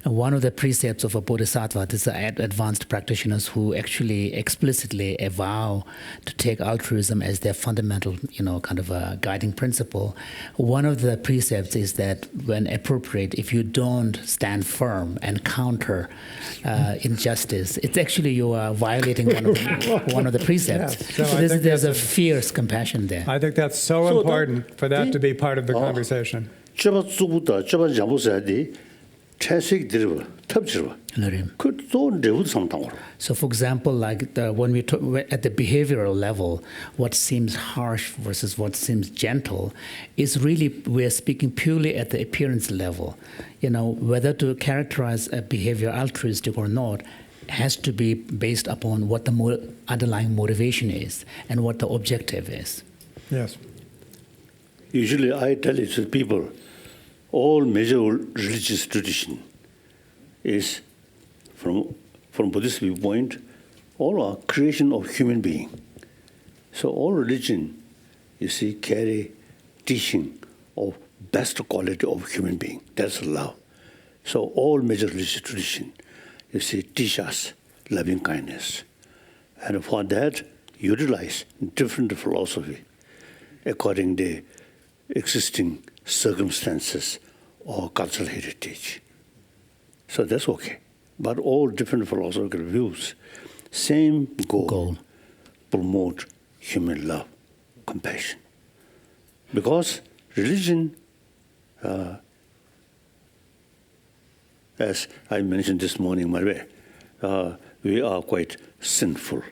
one of the precepts of a bodhisattva, these are advanced practitioners who actually explicitly vow to take altruism as their fundamental, kind of a guiding principle. One of the precepts is that when appropriate, if you don't stand firm and counter injustice, it's actually you are violating one of the precepts. Yeah. So there's a fierce compassion there. I think that's so important for that to be part of the conversation. So, for example, like when we talk at the behavioral level, what seems harsh versus what seems gentle is really, we're speaking purely at the appearance level. Whether to characterize a behavior altruistic or not has to be based upon what the underlying motivation is and what the objective is. Yes. Usually I tell it to people, all major religious tradition is, from Buddhist viewpoint, all are creation of human being. So all religion, you see, carry teaching of best quality of human being. That's love. So all major religious tradition, you see, teach us loving kindness. And for that, utilize different philosophy according to existing circumstances or cultural heritage. So that's okay. But all different philosophical views, same goal. Promote human love, compassion. Because religion, as I mentioned this morning, we are quite sinful.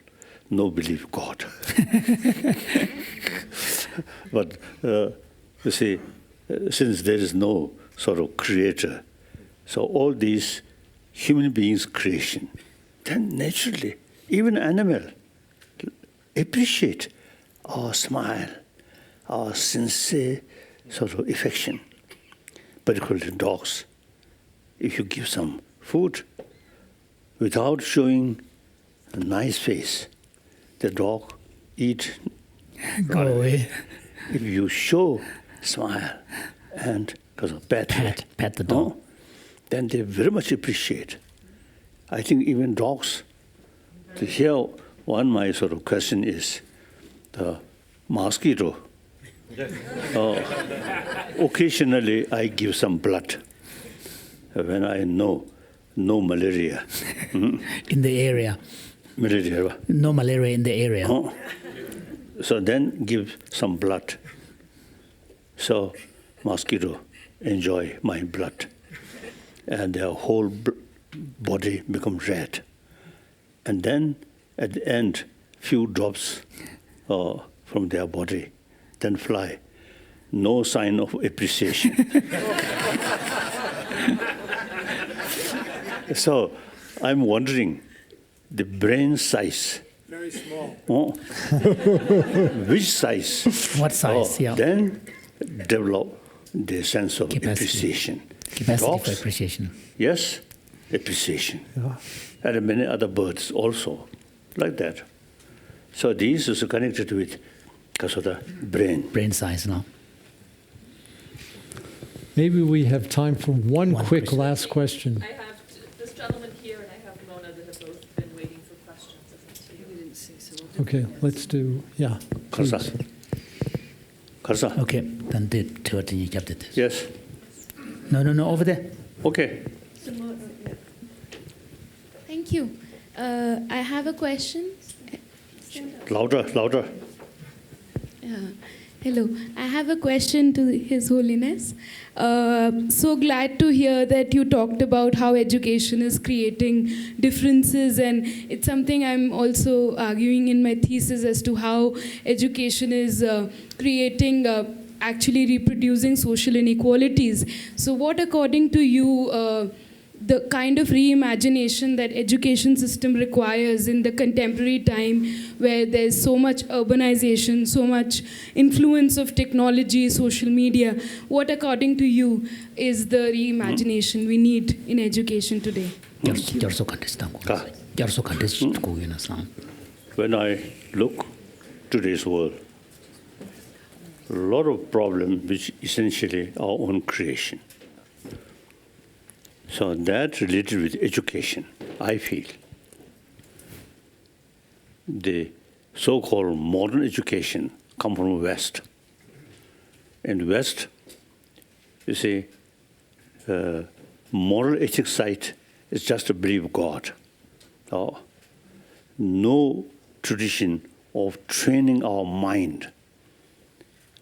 No believe God. But you see, since there is no sort of creator, so all these human beings' creation, then naturally, even animal appreciate our smile, our sincere sort of affection. Particularly dogs, if you give some food without showing a nice face, the dog eat. Go away. If you show smile and because of pat the dog. then they very much appreciate. I think even dogs, to hear one my sort of question is the mosquito. Occasionally I give some blood when I know no malaria. In the area. Malaria. No malaria in the area. So then give some blood. So mosquito enjoy my blood. And their whole body becomes red. And then at the end, few drops from their body, then fly. No sign of appreciation. So I'm wondering, the brain size. Very small. Which size? What size? Yeah. Then develop the sense of appreciation. Capacity Dogs, for appreciation. yes, appreciation. Yeah. And many other birds also, like that. So these is connected with because of the brain. Brain size now. Maybe we have time for one quick question. last question. I have this gentleman here and I have Mona that have both been waiting for questions. We didn't see, so we'll do Okay, let's do, yeah. please. Karsa. Karsa. Okay, then the third thing you kept it. Yes. No, over there. Okay. Thank you. I have a question. Louder. Hello. I have a question to His Holiness. So glad to hear that you talked about how education is creating differences, and it's something I'm also arguing in my thesis as to how education is creating, actually reproducing social inequalities. So what, according to you, the kind of reimagination that education system requires in the contemporary time where there's so much urbanization, so much influence of technology, social media, what, according to you, is the reimagination we need in education today? When I look today's world, a lot of problems which essentially our own creation. So that related with education, I feel. The so-called modern education come from West. In West, you see, moral ethics side is just to believe God. No tradition of training our mind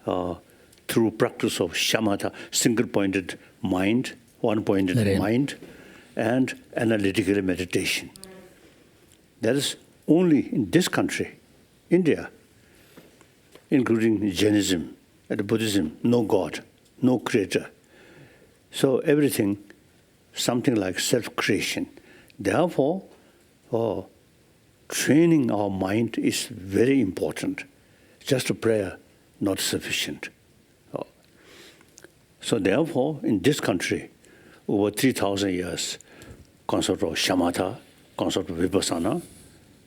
through practice of shamatha, single-pointed mind, one-pointed mind, and analytical meditation. That is only in this country, India, including Jainism and Buddhism, no God, no creator. So everything, something like self-creation. Therefore, training our mind is very important. Just a prayer, not sufficient. So therefore, in this country, over 3,000 years, concept of shamatha, concept of vipassana,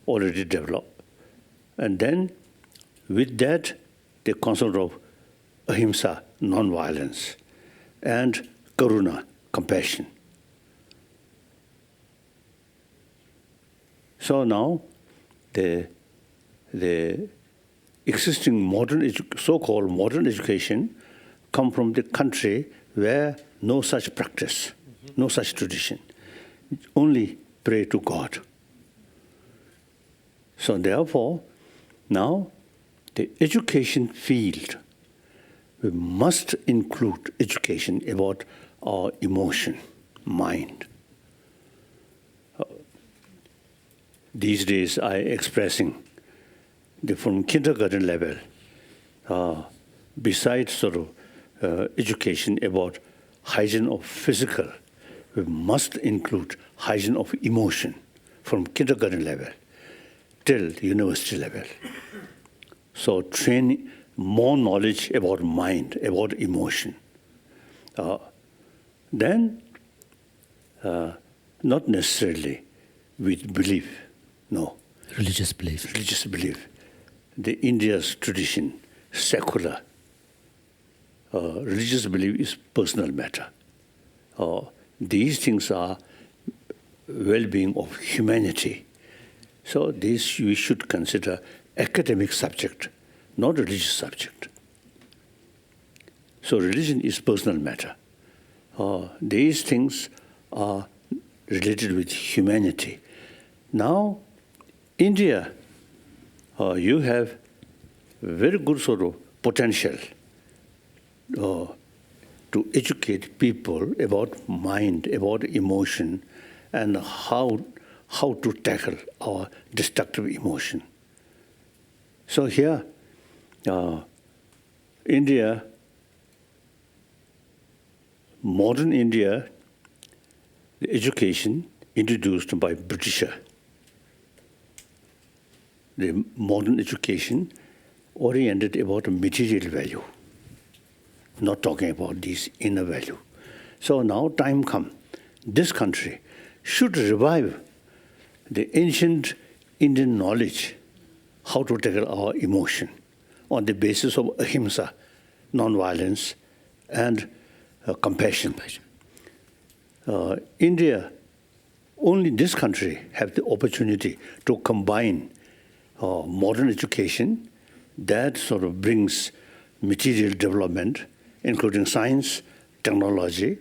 already developed. And then, with that, the concept of ahimsa, non-violence, and karuna, compassion. So now, the existing modern, so-called modern education come from the country where no such practice, no such tradition, only pray to God. So therefore, now the education field, we must include education about our emotion, mind. These days I expressing from kindergarten level, besides sort of education about hygiene of physical, we must include hygiene of emotion from kindergarten level till university level. So train more knowledge about mind, about emotion. Then, not necessarily with belief, no. Religious belief. Religious belief. The India's tradition, secular. Religious belief is personal matter. These things are well-being of humanity. So this we should consider academic subject, not religious subject. So religion is personal matter. These things are related with humanity. Now, India, you have very good sort of potential to educate people about mind, about emotion, and how to tackle our destructive emotion. So here, India, modern India, the education introduced by Britisher, the modern education oriented about material value, not talking about this inner value. So now time come, this country should revive the ancient Indian knowledge, how to tackle our emotion on the basis of ahimsa, non-violence, and compassion. India, only this country have the opportunity to combine modern education that sort of brings material development, including science, technology,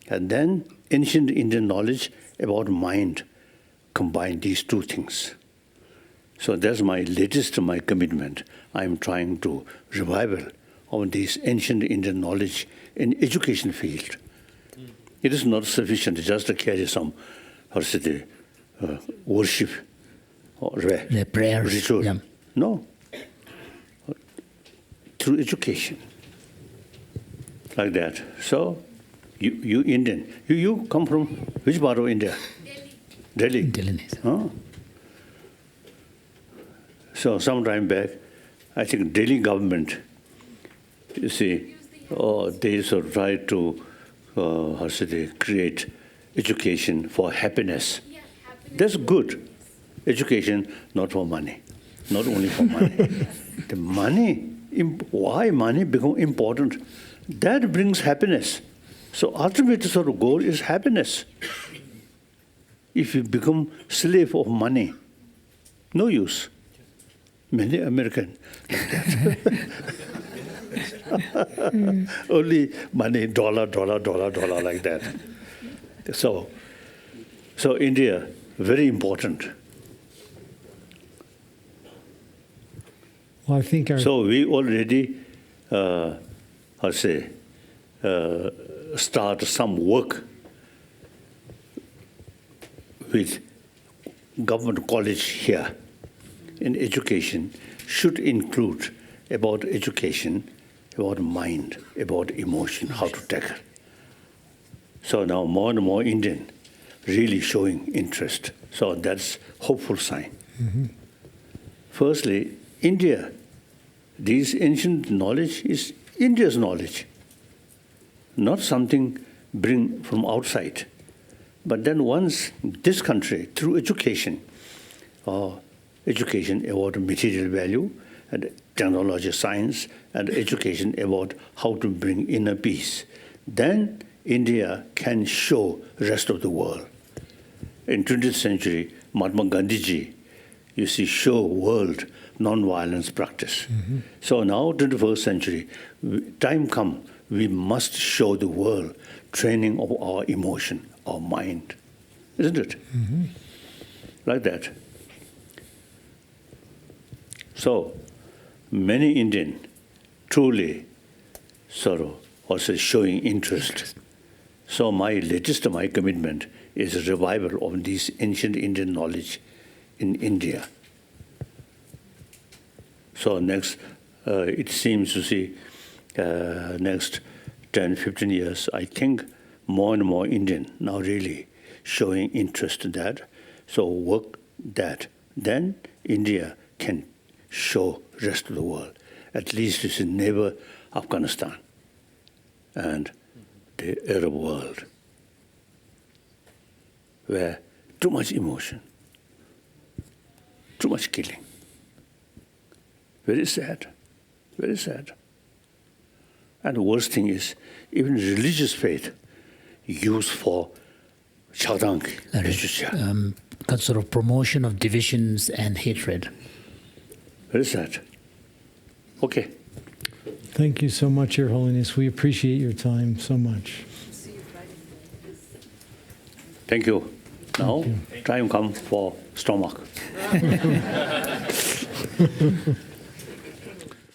and then ancient Indian knowledge about mind, combine these two things. So that's my latest commitment. I'm trying to revival of this ancient Indian knowledge in education field. It is not sufficient just to carry some, worship or The prayers. ritual. Yeah. No. Through education. Like that. So, you Indian, you come from which part of India? Delhi. Delhi. Oh. So some time back, I think Delhi government, you see, they sort of try to create education for happiness. That's good. Education, not for money, not only for money. The money, why money become important? That brings happiness. So ultimate sort of goal is happiness. If you become slave of money, no use. Many American like that. Only money, dollar like that. So India, very important. Well, I think So we already, start some work with government college here in education should include about education, about mind, about emotion, how to tackle. So now more and more Indian really showing interest. So that's hopeful sign. Mm-hmm. Firstly, India, this ancient knowledge is India's knowledge, not something bring from outside. But then once this country, through education about material value and technology, science, and education about how to bring inner peace, then India can show rest of the world. In 20th century, Mahatma Gandhiji, you see, show world non-violence practice. Mm-hmm. So now, 21st century, time come, we must show the world training of our emotion, our mind. Isn't it? Mm-hmm. Like that. So, many Indian truly sort of also showing interest. So my commitment is a revival of this ancient Indian knowledge in India. So next, it seems to see, next 10, 15 years, I think more and more Indian now really showing interest in that. So work that. Then India can show rest of the world. At least it's in neighbor Afghanistan and the Arab world, where too much emotion. too much killing. Very sad, very sad. And the worst thing is, even religious faith used for chadang, sort of promotion of divisions and hatred. Very sad. Okay. Thank you so much, Your Holiness. We appreciate your time so much. Thank you. Now, time come for stomach.